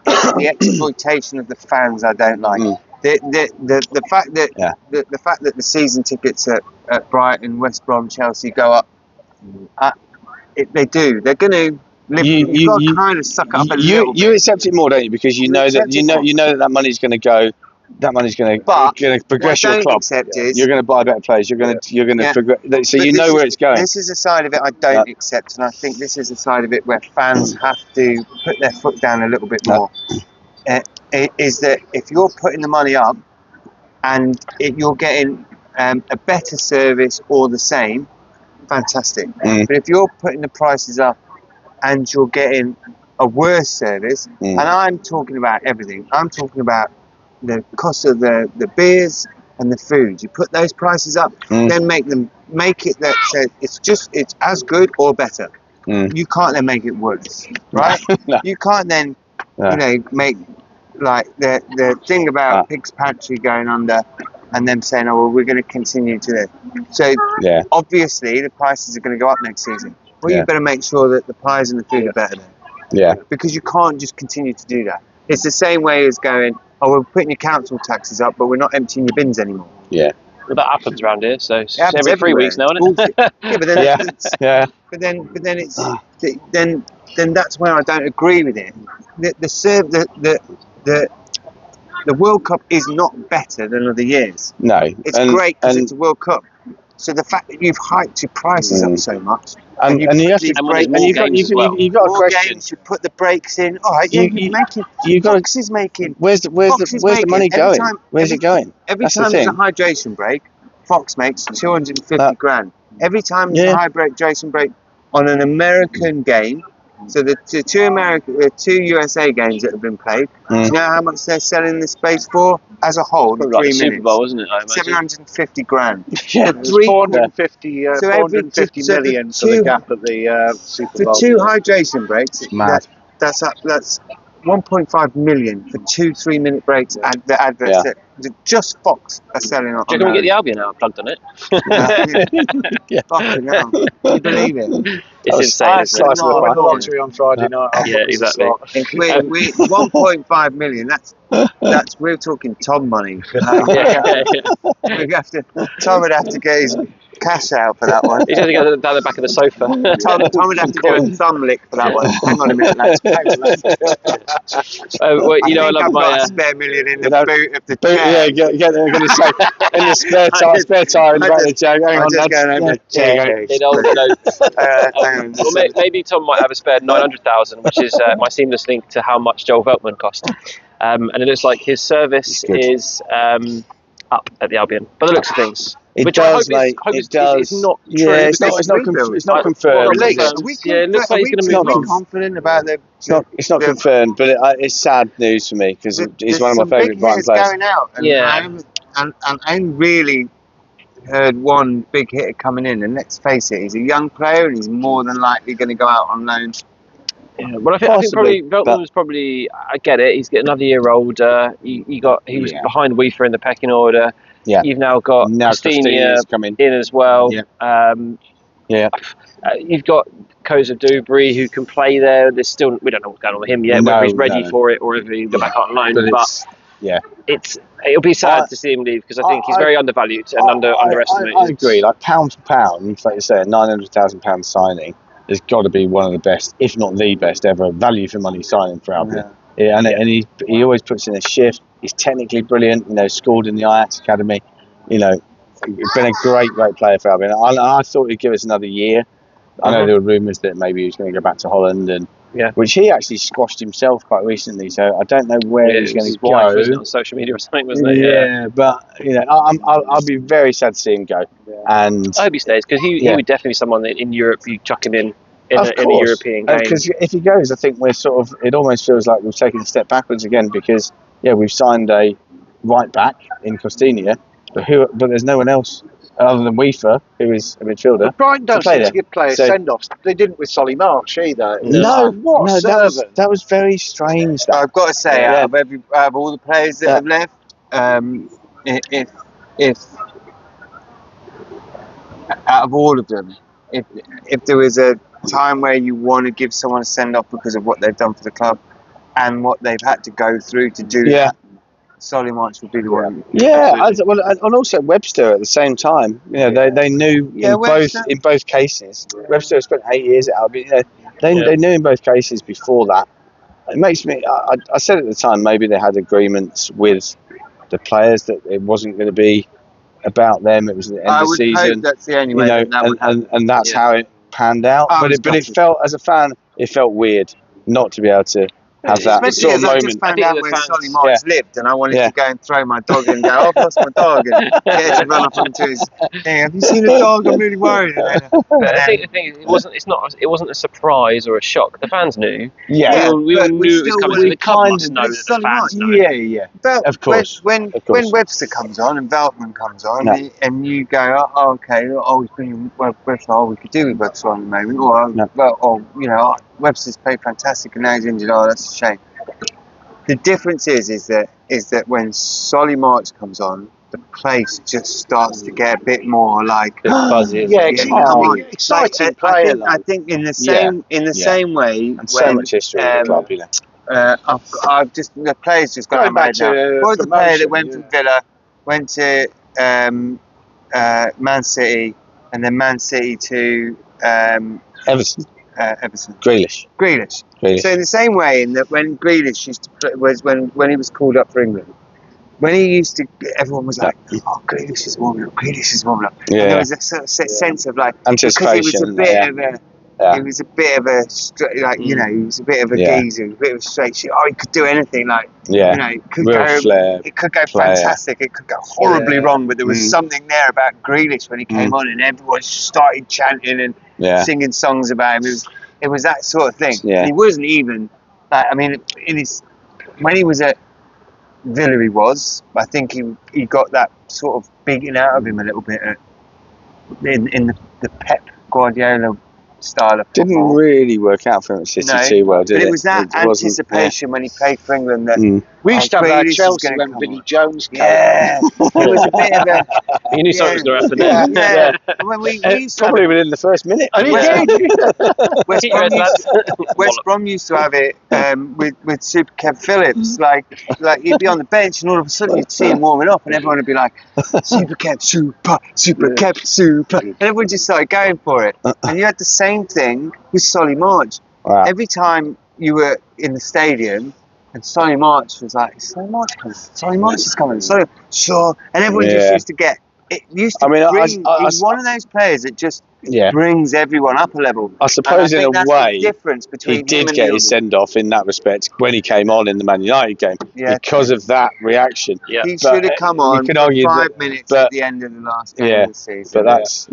The exploitation of the fans I don't like. The fact that the fact that the season tickets at Brighton, West Brom, Chelsea go up, they do. They're going to. You've got to kind of suck up a little bit. You accept it more, don't you? Because you know that money's going to go. That money's going to progress your club. You're going to buy better players. You're going to progress. So you know where it's going. This is a side of it I don't accept, and I think this is a side of it where fans have to put their foot down a little bit more. Is that if you're putting the money up and you're getting a better service or the same, fantastic. But if you're putting the prices up and you're getting a worse service, and I'm talking about everything. I'm talking about the cost of the beers and the food. You put those prices up, then make it that says it's as good or better. You can't then make it worse, right? No. You can't then make like the thing about Pigs Pantry going under and them saying, oh well, we're going to continue to live. So obviously the prices are going to go up next season. Well, you better make sure that the pies and the food are better then. Yeah. Because you can't just continue to do that. It's the same way as going, oh, we're putting your council taxes up, but we're not emptying your bins anymore. Yeah. Well, that happens around here, so it's It happens every 3 everywhere. weeks now, isn't it? Yeah, but then but then it's then that's where I don't agree with it. The World Cup is not better than other years. No. It's great because it's a World Cup. So the fact that you've hiked your prices up so much, and you have to you got a question. Games, you put the breaks in. All right, Fox is making. Where's the money going? Where's it going? Every time there's a hydration break, Fox makes 250 grand. Every time there's a hydration break on an American game. So the two USA games that have been played. Do you know how much they're selling the space for as a whole? Probably like the Super Bowl, isn't it? 750 grand. Yeah, 450 million for the gap at the Super Bowl. For 2 hydration breaks, that's 1.5 million for 2 3-minute breaks. And the adverts that just Fox are selling on. Do you reckon we get the Albionhour plugged on it? Fucking hell. Can you believe it? It's insane. It's like the lottery on Friday night. Yeah, exactly. We 1.5 million. That's we're talking Tom money. Tom would have to get his cash out for that one. He's going to go down the back of the sofa. Tom would have to do a thumb lick for that one. Hang on a minute, lads. Well, you know, I love I've my got a spare million in the boot of the chair. Yeah, get I'm going to say in the spare tire in the back of the chair. Hang on, just going over well, maybe Tom might have a spare 900,000, which is my seamless link to how much Joel Veltman cost. And it looks like his service is up at the Albion, by the looks of things. It Which does, I mate. hope It is does. not true. Yeah, it's not confirmed. It looks like he's going to move on. Confident about the. It's not confirmed, but it's sad news for me because he's one of my favourite Brighton players. Going out, and I haven't really heard one big hitter coming in. And let's face it, he's a young player, and he's more than likely going to go out on loan. Yeah, well, I think probably Veltman was probably. I get it. He's getting another year older. He was behind Weaver in the pecking order. Yeah. You've now got Christina in as well. Yeah. You've got Koza Dubry who can play there. There's still we don't know what's going on with him yet. Whether he's ready for it or if he'll go back out on loan. But it'll be sad to see him leave because I think he's very undervalued and underestimated. I agree. Like pound for pound, like you say, a £900,000 signing has got to be one of the best, if not the best ever, value for money signing for Albion. And he always puts in a shift. He's technically brilliant. Scored in the Ajax academy. Been a great player for Albion. I thought he'd give us another year. I know there were rumours that maybe he was going to go back to Holland, which he actually squashed himself quite recently. So I don't know where he's going to go. On social media or something, wasn't it? Yeah, but I'll be very sad to see him go. And I hope he stays because he would definitely be someone that in Europe you chuck him in a European game. Because if he goes, I think we're sort of. It almost feels like we've taken a step backwards again because we've signed a right back in Costinha, but there's no one else other than Weaver, who is a midfielder. But Brighton don't seem to give players send-offs. They didn't with Solly March either. That was very strange. I've got to say, out of all the players that have left, if out of all of them, if there was a time where you want to give someone a send-off because of what they've done for the club and what they've had to go through to do that, Solly March would be the one. And also Webster at the same time. They knew in both cases. Webster spent 8 years at Albion. They knew in both cases before that. It makes me. I said at the time maybe they had agreements with the players that it wasn't going to be about them. It was the end of the season. Hope that's the only way that would happen. And that's how it panned out. But it felt, as a fan, it felt weird not to be able to have that Especially sort of as I just moment. found I think out the where fans- Solly March lived, and I wanted Yeah. to go and throw my dog and go, "Oh, I've lost my dog," and get to run off onto his thing. Have you seen a dog? I'm really worried. And then, But I think the thing is, it wasn't a surprise or a shock. The fans knew. Yeah. We all but we knew it was still coming. wanted- So the club kind must of- know but that it's the Solly fans March. know. Yeah. But Of course. when Of course. Webster comes on and Veltman comes on, No. and you go, "Oh, okay, he's bringing Webster. Oh, we could do with Webster on the moment," or No. Webster's played fantastic and now he's injured. Oh, that's a shame. The difference is that when Solly March comes on, the place just starts to get a bit more like Bit buzzy. Yeah, come Oh, on. exciting Like, player. I think in the Yeah. same way And so much history with the club, you know. I've just the players just got Going out of my back head now. to What was the player that promotion, went from Villa, went to Man City, and then Man City to Everton, Everton? Grealish. Grealish. Grealish. So in the same way, in that when Grealish used to play, was when he was called up for England, when he used to, everyone was like, "Oh, Grealish is warming up. Grealish is warming up." Yeah. And there was a sort of sense of like Anticipation. because he was a bit of a. Yeah. He was a bit of a he was a bit of a Yeah. geezer, a bit of a straight shit. Oh, he could do anything. Like Yeah. it could Real go. flair. It could go player. fantastic. It could go horribly wrong. But there was something there about Grealish when he came on, and everyone started chanting and singing songs about him. It was that sort of thing. Yeah. He wasn't even like. I mean, when he was at Villa, he was. I think he got that sort of beating out of him a little bit in the Pep Guardiola style of Didn't football. really work out for him at City too well, did it? But it was that It wasn't- anticipation when he played for England that We used to have that Grealish is Chelsea gonna when come Vinnie on. Jones came. Yeah, it was a bit of a. You knew something was going to happen Yeah, there. yeah. And when we used to have Probably within the first minute. And he Yeah. did. West Keep your Brom head, used, lads. West Brom used to have it with Super Kev Phillips. Like he'd be on the bench, and all of a sudden you'd see him warming up, and everyone would be like, "Super Kev, Super Kev, Super," and everyone just started going for it. And you had the same thing with Solly March. Wow. Every time you were in the stadium, and Solly March was like, "Solly March coming, Solly March is coming, Solly, sure," and everyone just used to get. It used to I mean, bring. He's one of those players that just brings everyone up a level. I suppose and I in think a that's way, the difference between he him did and get the his others. send off in that respect when he came on in the Man United game because of that reaction. Yeah. He But, should have come you on could for argue 5 minutes but- at the end of the last game of the season. But that's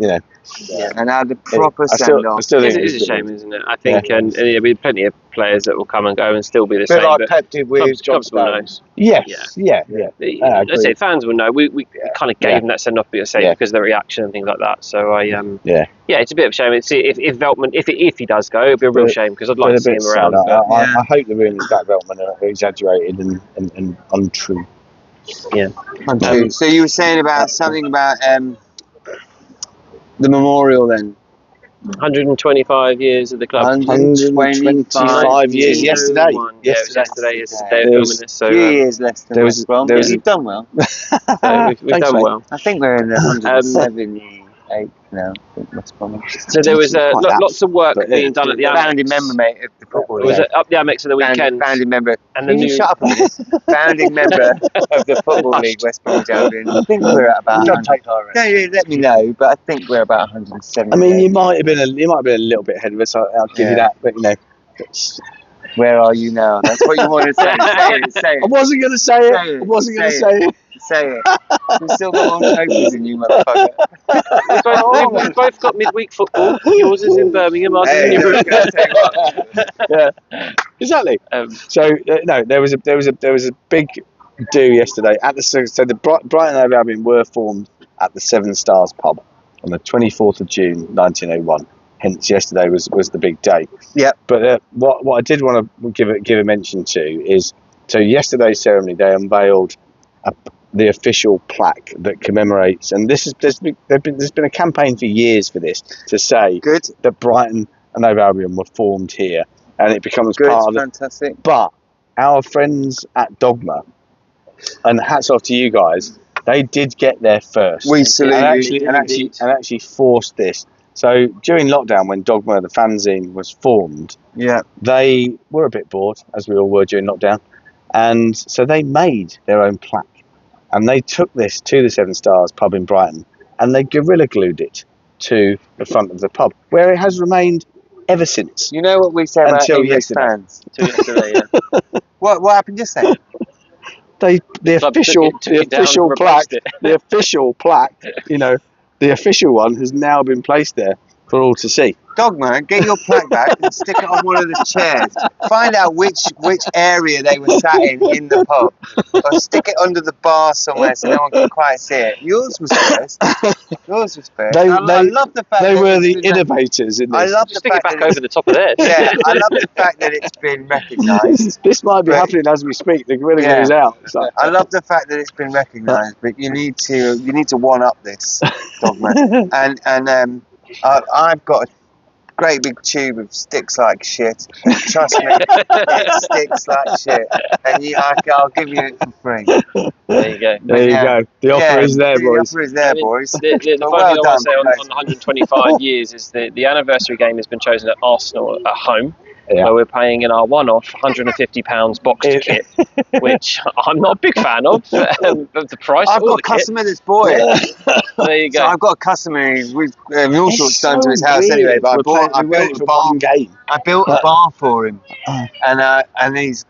and had a proper I send off. still think It is a shame, isn't it? I think, and there'll be plenty of players that will come and go and still be the A same. bit like but Pep did with John clubs will know. Stones. Yes, yeah. I Let's say agree. fans will know. We kind of gave him that send off, because of the reaction and things like that. So it's a bit of a shame. It's if Veltman, if he does go, it'll be a real shame because I'd like to see him around. But, I hope the rumours about Veltman are exaggerated and untrue. yeah. So you were saying about something about the memorial then? 125 years of the club. 125 years yesterday. Yeah, it was yesterday. It's the day of There filming was this. So A few years less than there was- West Brom. there was You've done well. we've Thanks, done mate. well. I think we're in the 178 now. I think West Brom. So there was Quite that, lots of work but being done at the Amex. Founding member, mate, of the football It was league. up the Amex at the weekend. Founding member. And Can the you new- shut up a minute? Founding member of the football league, West Bromwich Albion. I think we're at about. Don't take direct. No, you let me know, but I think we're about 170. I mean, you might have been a little bit ahead of us. I'll give you that, but it's- Where are you now? That's what you want to say. Say it. Say I it. wasn't going to say Say it. it. I wasn't going to Say say it. Say it. We've still got more trophies than you, motherfucker. We've both got midweek football. Yours is in Birmingham, ours is in Hey, Newbury. I'll tell you what. Exactly. Um, So no, there was a big do yesterday at the Brighton and Hove Albion were formed at the Seven Stars pub on the 24th of June 1901. Hence, yesterday was the big day. Yep. But what I did want to give a mention to is, so yesterday's ceremony they unveiled the official plaque that commemorates, and there's been a campaign for years for this to say Good. that Brighton and Hove Albion were formed here, and it becomes Good. part of the. Fantastic. But our friends at Dogma, and hats off to you guys, they did get there first. We salute you. and actually forced this. So during lockdown, when Dogma, the fanzine, was formed, Yeah. they were a bit bored, as we all were during lockdown, and so they made their own plaque, and they took this to the Seven Stars pub in Brighton, and they gorilla glued it to the front of the pub, where it has remained ever since. You know what we say about Until English yesterday. fans? Till yesterday, yeah. What happened just then? The Club official took it down official and plaque, replaced it. the official plaque, the official one has now been placed there for all to see. Dogman, get your plaque back and stick it on one of the chairs. Find out which area they were sat in the pub. Or stick it under the bar somewhere so no one can quite see it. Yours was first. Yours was first. I love the fact they that were it's the been innovators in this. I love the Stick it fact back that over the top of theirs. yeah, I love the fact that it's been recognised. This might be But- happening as we speak. The gorilla Yeah. is out. So. I love the fact that it's been recognised, but you need to one up this, Dogman. And I've got a great big tube of sticks like shit. And trust me, it sticks like shit. And I'll give you it for free. There you go. There you go. The offer is there, the boys. offer is there, I mean, boys. The But funny thing I done, want to say on guys. 125 years is the anniversary game has been chosen at Arsenal at home, Yeah. where we're paying in our one-off £150 boxed kit, which I'm not a big fan of the price. I've or got the a customer that's bought it. kit. There you So go. I've got a customer with all It's sorts done so to his house weird. anyway. But We I went built a for bar. one game. I built a bar for him, and he's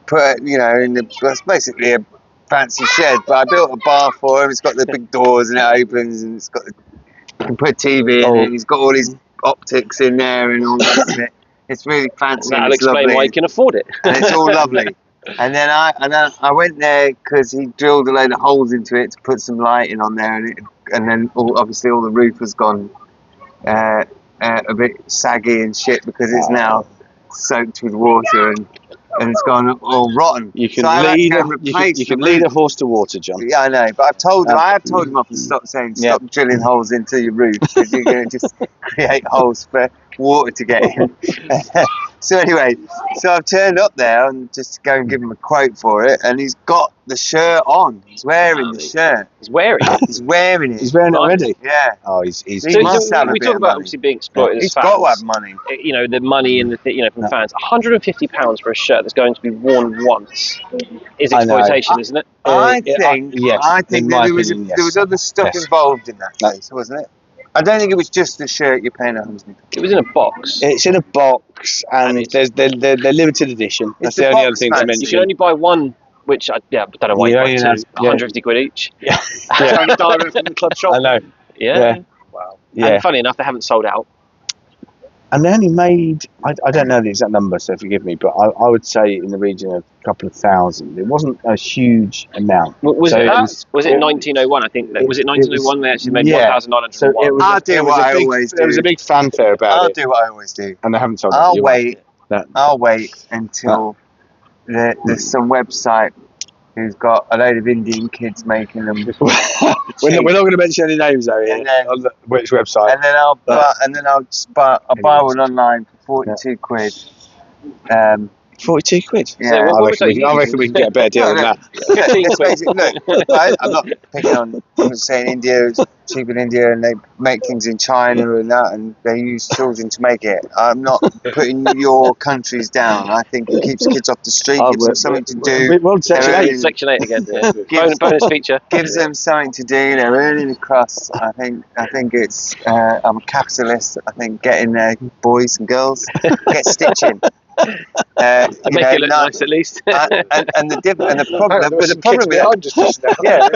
put it's basically a fancy shed. But I built a bar for him. It's got the big doors and it opens, and it's got you can put a TV in it. And he's got all his optics in there and all the rest of it. It's really fancy. That'll and it's explain lovely. why you can afford it. And it's all lovely. And then I went there because he drilled a load of holes into it to put some lighting on there, and then obviously all the roof has gone a bit saggy and shit because it's now soaked with water and it's gone all rotten. You can So I've had to lead go a, and you replace can the lead a roof. horse to water, John. Yeah, I know, but I have told him off to stop saying Yeah. stop drilling holes into your roof because you're going to just create holes for water to get in. So anyway, I've turned up there and just to go and give him a quote for it, and he's got the shirt on. He's wearing the shirt. He's wearing it. He's wearing it. He's wearing it already. Yeah. Oh, he's He So must have a we bit talk of about money. obviously being exploited as He's fans. got to have money. The money and from fans. £150 for a shirt that's going to be worn once is I know. exploitation, isn't it? I think yes, in my there was opinion, yes. there was other stuff Yes. involved in that No. case, wasn't it? I don't think it was just the shirt you're paying £150. It was in a box. It's in a box, and they're limited edition. That's the the only box other thing to fancy. You mention. can only buy one, which I don't know why you Yeah, buy you two. know, yeah. 150 quid each. Yeah. Only direct from the club shop. I know. Yeah. Yeah. Wow. Yeah. And funny enough, they haven't sold out. And they only made, I don't know the exact number, so forgive me, but I would say in the region of a couple of thousand. It wasn't a huge amount. Was So it it that? Was it 1901? I think that was it 1901. They actually made yeah. 1,901. So it was, I'll do it was what a I big, always there was do. a big fanfare about I'll it, do what I always do. and they haven't sold it. I'll You're right. wait. That- I'll wait until there's some website who's got a load of Indian kids making them, we're not going to mention any names though here, And then- on which website. and then I'll buy one online for 42 quid. 42 quid. Yeah. So what I was reckon, that I reckon we can get a better deal than that. Let's face it, look, I'm not picking on. I'm not saying India is cheap in India and they make things in China and that, and they use children to make it. I'm not putting your countries down. I think it keeps kids off the street, gives them something to do, Well, Section They're 8. in- Section 8 again. Yeah. Gives- bonus feature. gives them something to do. They're earning across. I think it's. I'm a capitalist. I think get in there, boys and girls, get stitching. Make it look nice at least. and the problem, There but was the some kids problem, behind us just now. yeah,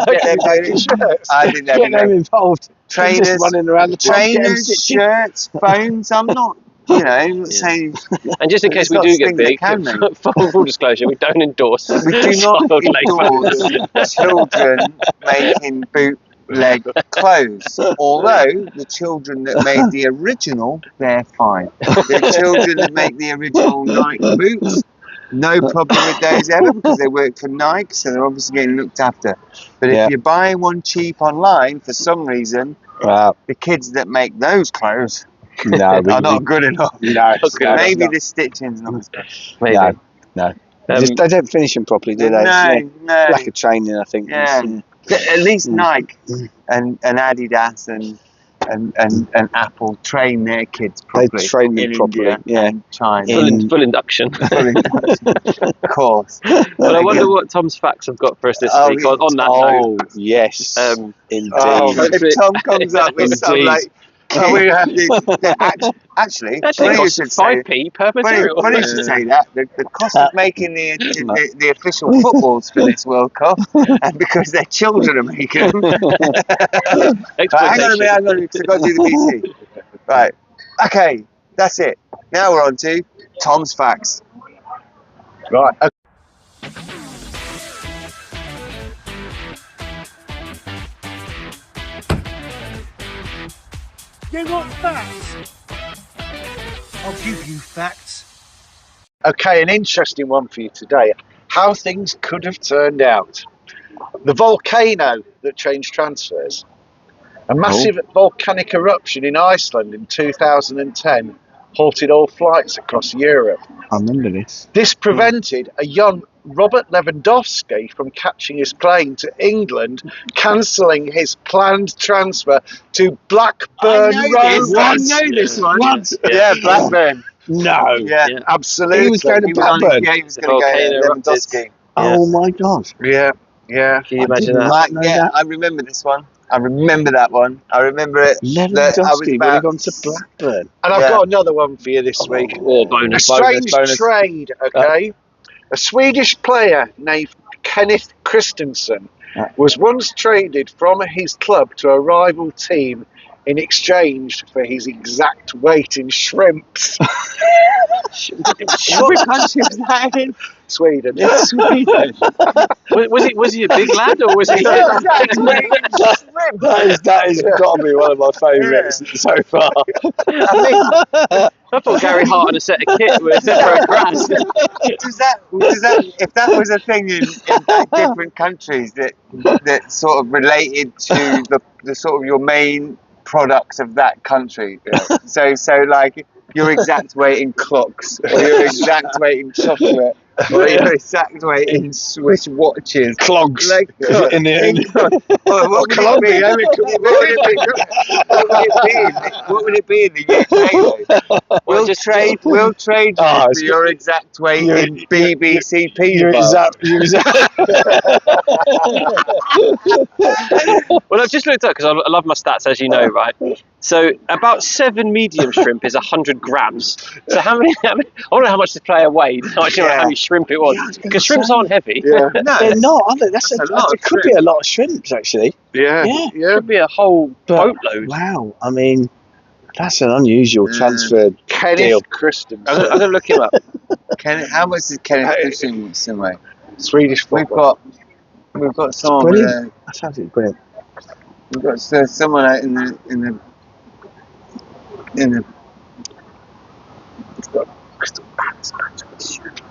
They're making shirts. I think they're Get them involved. trainers, Just running around the pub, getting trainers, stitching. shirts, phones. I'm not, I'm not saying And just in case we There's do lots get of things big, they can full disclosure, we don't endorse. we do not child labour. endorse children making bootleg clothes. Although the children that made the original, they're fine. The children that make the original Nike boots, no problem with those ever because they work for Nike, so they're obviously getting looked after. But Yeah. if you're buying one cheap online for some reason, Wow. the kids that make those clothes No, are not good enough. No, Okay. Maybe the stitching's not as good. Maybe. No. They don't finish them properly, do they? No, no. Lack of training, I think. Yeah. At least Nike and Adidas and Apple train their kids properly. train them in properly, India yeah. and China. Full induction. Of course. But I wonder what Tom's facts have got for us this Oh, week on that note. Oh, yes. Um, Indeed. If Tom comes up with some Indeed. like Oh, we, Actually, Actually, it funny you costs should say, 5p per material. funny you should say that. The cost of making the official footballs for this World Cup, and because their children are making them. Right, hang on a minute, because I've got to do the BT. Right, okay, that's it. Now we're on to Tom's Facts. right. You want facts? I'll give you facts. Okay, an interesting one for you today. How things could have turned out. The volcano that changed transfers. A massive volcanic eruption in Iceland in 2010 halted all flights across Europe. I remember this. This prevented a young Robert Lewandowski from catching his plane to England, cancelling his planned transfer to Blackburn Rovers. I know this one. What? Yeah, Blackburn. No. Yeah, Absolutely. He was going to Blackburn. Yeah, he was going to go Lewandowski. Oh my God. Yeah, yeah. Can you imagine didn't that? like- know that. I remember this one. I remember that one. I remember it. Lewandowski would have gone to Blackburn. And I've Yeah. got another one for you this week. Or A bonus. strange bonus. trade, okay? A Swedish player named Kenneth Christensen was once traded from his club to a rival team in exchange for his exact weight in shrimps. What country was that in? Sweden. Sweden. Was he a big lad or was he? That is got to be one of my favourites so far. I thought Gary Hart and a set of kit was for a grass. Does that, if that was a thing in different countries that sort of related to the sort of your main products of that country. So like your exact weight in clocks, or your exact weight in chocolate, or your exact weight in Swiss watches. Clogs. Like, In the end. What would it be in the UK though? We'll trade you for your exact weight in BBC peanut butter. Well, I've just looked up because I love my stats, as you know, right? So about 7 medium shrimp is 100 grams. So how many I wonder how much the player weighed, how many shrimp it was. Because shrimps aren't heavy. Yeah. No, They're not, are they? That's a lot it of could be a lot of shrimps, actually. Yeah. Could be a whole boatload. Wow. I mean, that's an unusual transfer Kenneth deal. Christensen. I'm going to look him up. How much is Kenneth Christensen weigh? Swedish football. We've got someone. Brilliant. That's absolutely brilliant. We've got someone out in the. It's got Crystal Palace badge on his shirt.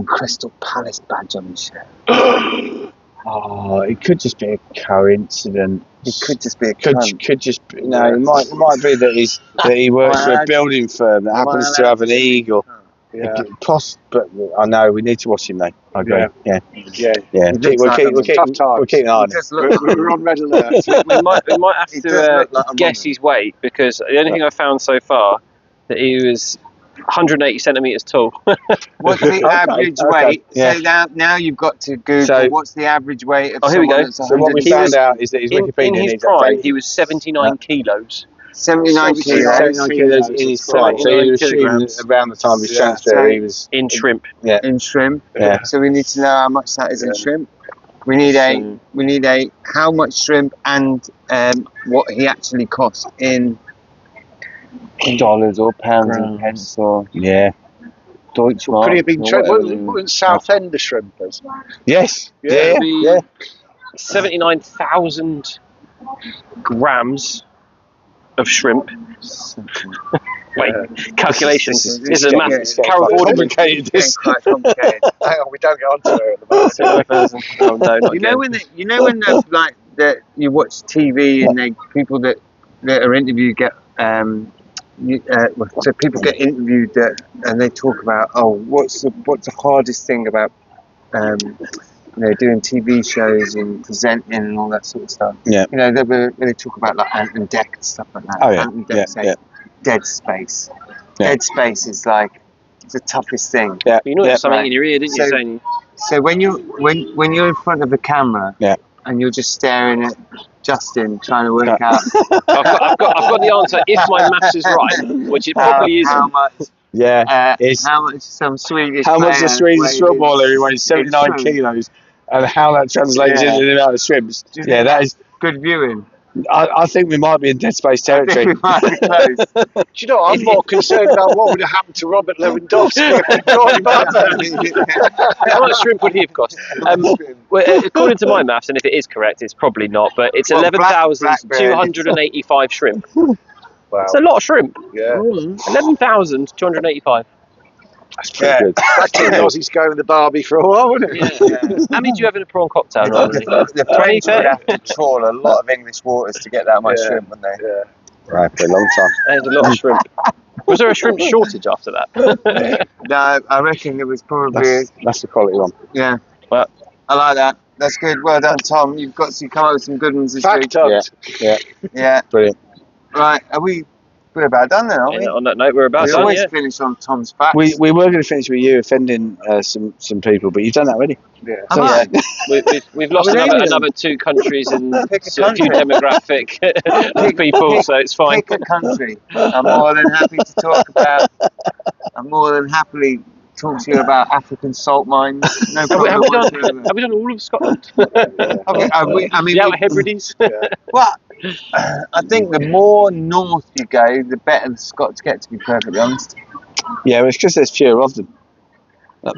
Crystal Palace badge on his shirt. Oh, it could just be a coincidence. It could just be a Could cunt. just be, no. It might be that he works for a building firm that happens to have an eagle. Yeah. But I know we need to watch him though. I agree. Yeah. Yeah. We'll keep tough times. we'll keep an eye on He it. does look like We're on red alert. we might have He to does look like a guess woman. his weight, because the only thing I found so far that he was 180 centimetres tall. What's the average okay, weight? yeah. So now you've got to Google So- what's the average weight of Oh, here we someone go. that's So what we 100 found out is that his in Wikipedia his needs prime, updating. he was 79 kilos 79 kilos. 79 kilos in his prime. So you assume kilograms. around the time of his Yeah. transfer, So- he was. in shrimp. in shrimp. Yeah. So we need to know how much that is in shrimp. We need a how much shrimp and what he actually cost in dollars or pounds and pence or Yeah. Deutschmark. Could he have been or shrimp? whatever. Wouldn't Southend the shrimpers? Yes. Yeah. Yeah. 79,000 grams of shrimp. Wait, calculations. This is a math. Carol Ford. Complicated. It's quite complicated. Hang on, we don't get onto it at the moment. 7,000. Oh, no, not You know again. when the, like that you watch TV and people that are interviewed get so people get interviewed and they talk about what's the hardest thing about doing TV shows and presenting and all that sort of stuff. Yeah. They talk about like Ant and Dec and stuff like that. Oh, yeah. Ant and Dec say Dead Space. Yeah. Dead Space is like the toughest thing. Yeah. You know, Yeah. there's something right. in your ear, didn't you? So- Saying, So when you're in front of the camera Yeah. and you're just staring at Justin trying to work out I've got the answer if my maths is right, which it probably isn't. how much. It's How much some Swedish how much player a Swedish weighed footballer who weighs in 79 shrimp. kilos, and how that translates Yeah. into the amount of shrimps. Do you Yeah, think that that's is. good viewing. I think we might be in Dead Space I territory. think we might be close. Do you know, I'm more concerned about what would have happened to Robert Lewandowski if he joined How much shrimp would he have cost? According to my maths, and if it is correct, it's probably not, but it's Well, 11,285 shrimp. Wow. It's a lot of shrimp. Yeah. 11,285. That's pretty good. That kid Aussie's going with the Barbie for a while, wouldn't it? Yeah. How many do you have in a prawn cocktail normally? The French would have to trawl a lot of English waters to get that much Yeah. shrimp, wouldn't they? Yeah. Right, for a long time. There's a lot of shrimp. Was there a shrimp shortage after that? No, I reckon it was probably. That's the quality one. Yeah. Well, I like that. That's good. Well done, Tom. You've got to come up with some good ones this week. Fact Yeah. Brilliant. Right. We're about done then, aren't we? on that note, we're about We done. always Yeah. finish on Tom's facts. We were going to finish with you offending some people, but you've done that already. Yeah. Am I? We've lost Really? another 2 countries and Pick a a few country. demographic people, so it's fine. Pick a country. I'm more than happy to talk about. I'm more than happily talk to you about African salt mines. No Have problem we whatsoever. done all of Scotland? Okay, I mean, The Outer Hebrides? well, I think the more north you go, the better the Scots get, to be perfectly honest. Yeah, well, it's because there's fewer of them.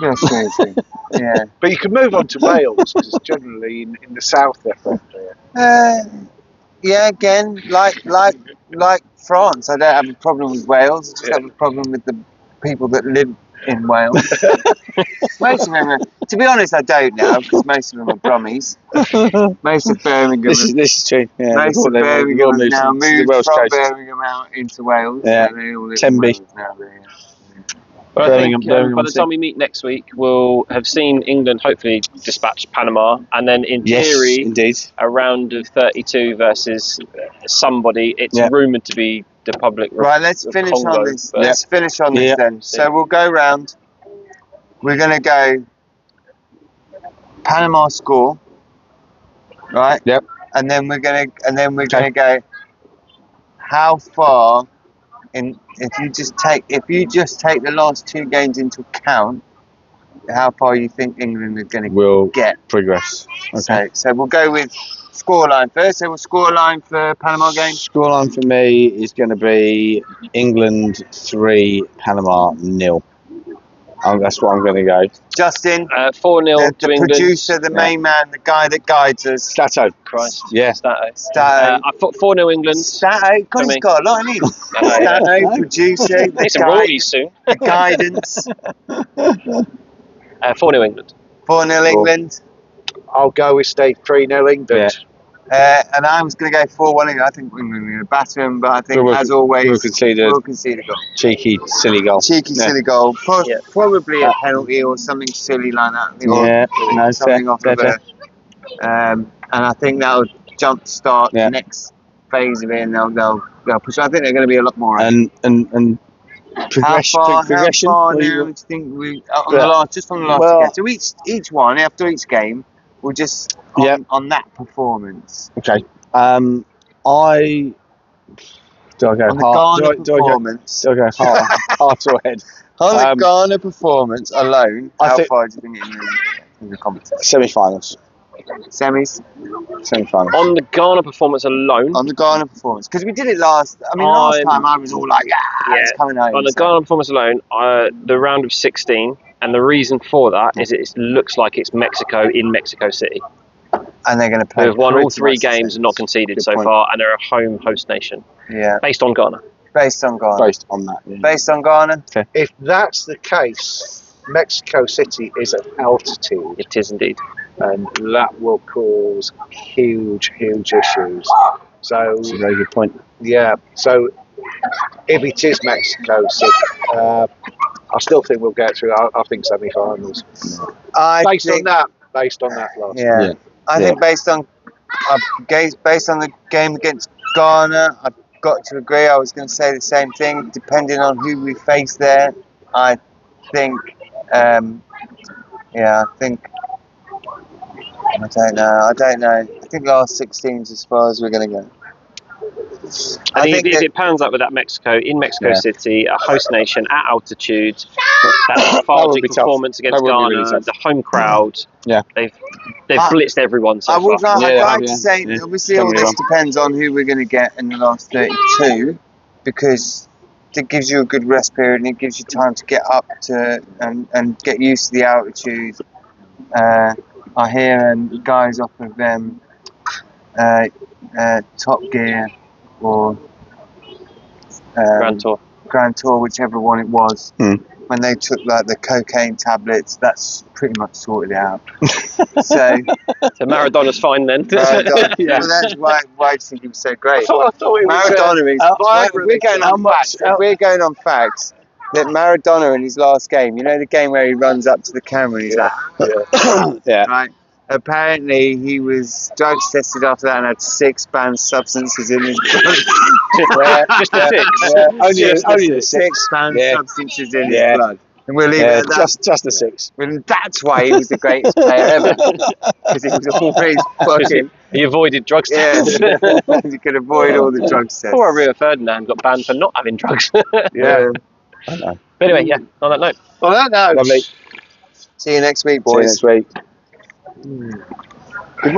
Yes, seriously. Yeah. But you can move on to Wales, because generally in the south they're friendly. Yeah, again, like France, I don't have a problem with Wales. I just have a problem with the people that live in Wales. Most of them are, to be honest, I don't now, because most of them are Brummies. Most of Birmingham. This is true. Yeah, Most of Birmingham have now to the moved Welsh from coast. Birmingham out into Wales. Yeah. So they all live in Tenby. Wales now. But I think Birmingham by the City. time we meet next week, we'll have seen England hopefully dispatch Panama, and then in Yes, theory, indeed. a round of 32 versus somebody. It's Yeah. rumoured to be the Republic Right, let's of finish Congo, on this. but- Let's finish on this Yeah. then. So we'll go round. We're going to go Panama score, right? Yep. And then we're going to go how far in if you just take the last 2 games into account, how far you think England is going to We'll get. progress. Okay. So we'll go with scoreline first. So we'll scoreline for Panama game. Scoreline for me is going to be England 3, Panama 0. That's what I'm going to go. Justin, 4-0 the to England. producer, the main man, the guy that guides us. Stato. Christ. Yeah. Stato. Stato. I thought 4-0 England. Stato, God, he's me. got a lot in him. Stato, producer, Make some royalties soon. the guidance. 4-0 England. 4-0 England. I'll go with Steve 3-0 England. And I was going to go 4-1 England. I think we're going to batter him, but I think, as always, we'll concede a we'll concede a goal. cheeky, silly goal. Cheeky, silly goal. Probably a penalty or something silly like that. Or Yeah, no, something fair, off fair, of a... and I think that'll jumpstart Yeah. the next phase of it, and they'll push. I think they're going to be a lot more. And progression. How progression. far What do now you- do you think we on the last Well- game? So each one after each game, we'll just on that performance. Okay. I do I go On the heart? Ghana Do I performance. go heart or head? On the Ghana performance alone, I how think- far do you think it in the competition? Semi-finals. Semis? Semi-finals. On the Ghana performance alone, On the Ghana performance. Because we did it last time I was all like, it's coming home. on the So- Ghana performance alone, the round of 16, and the reason for that is it looks like it's Mexico in Mexico City. And they're going to play. They've won all pretty 3 much the games same. and not conceded Good so point. far, and they're a home host nation. Yeah. Based on Ghana. Based on Ghana. Based on that. Yeah. Based on Ghana. If that's the case, Mexico City is at altitude, It is indeed. and that will cause huge issues. So That's a very good point. yeah, so if it is Mexico City, I still think we'll get through. I think semi-finals. Based on that last. Yeah. I think based on the game against Ghana, I've got to agree. I was going to say the same thing. Depending on who we face there, I think. I don't know. I think think last 16 is as far as we're going to go. I think if it pans up with that Mexico City, a host nation at altitude, that lethargic be tough. performance against That would be Ghana, really tough. the home crowd, Yeah. they've blitzed everyone so I would far. like, Yeah, I'd like yeah. to say, Yeah. obviously, Done all really this depends on who we're going to get in the last 32, because it gives you a good rest period and it gives you time to get up to and get used to the altitude. I hear guys off of Top Gear or Grand Tour, whichever one it was, when they took like the cocaine tablets, that's pretty much sorted it out. So Maradonna's fine then. Maradona, Yeah. well, that's why do you think he was so great? I thought it was Maradona is. We're going on facts. If we're going on facts, that Maradona in his last game, you know the game where he runs up to the camera and he's like, Yeah. right. Apparently, he was drugs tested after that and had 6 banned substances in his blood. Just the 6. Yeah. Only the 6 banned substances in his Yeah. blood. And we'll leave it at that. Just the 6. And that's why he was the greatest player ever. Because he was always fucking. He avoided drugs. Yes. You could avoid all the drugs tests. Poor Rio Ferdinand got banned for not having drugs. Yeah. I know. But anyway, yeah, on that note. On that note, Lovely. See you next week, See you boys. next week. Good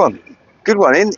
one. In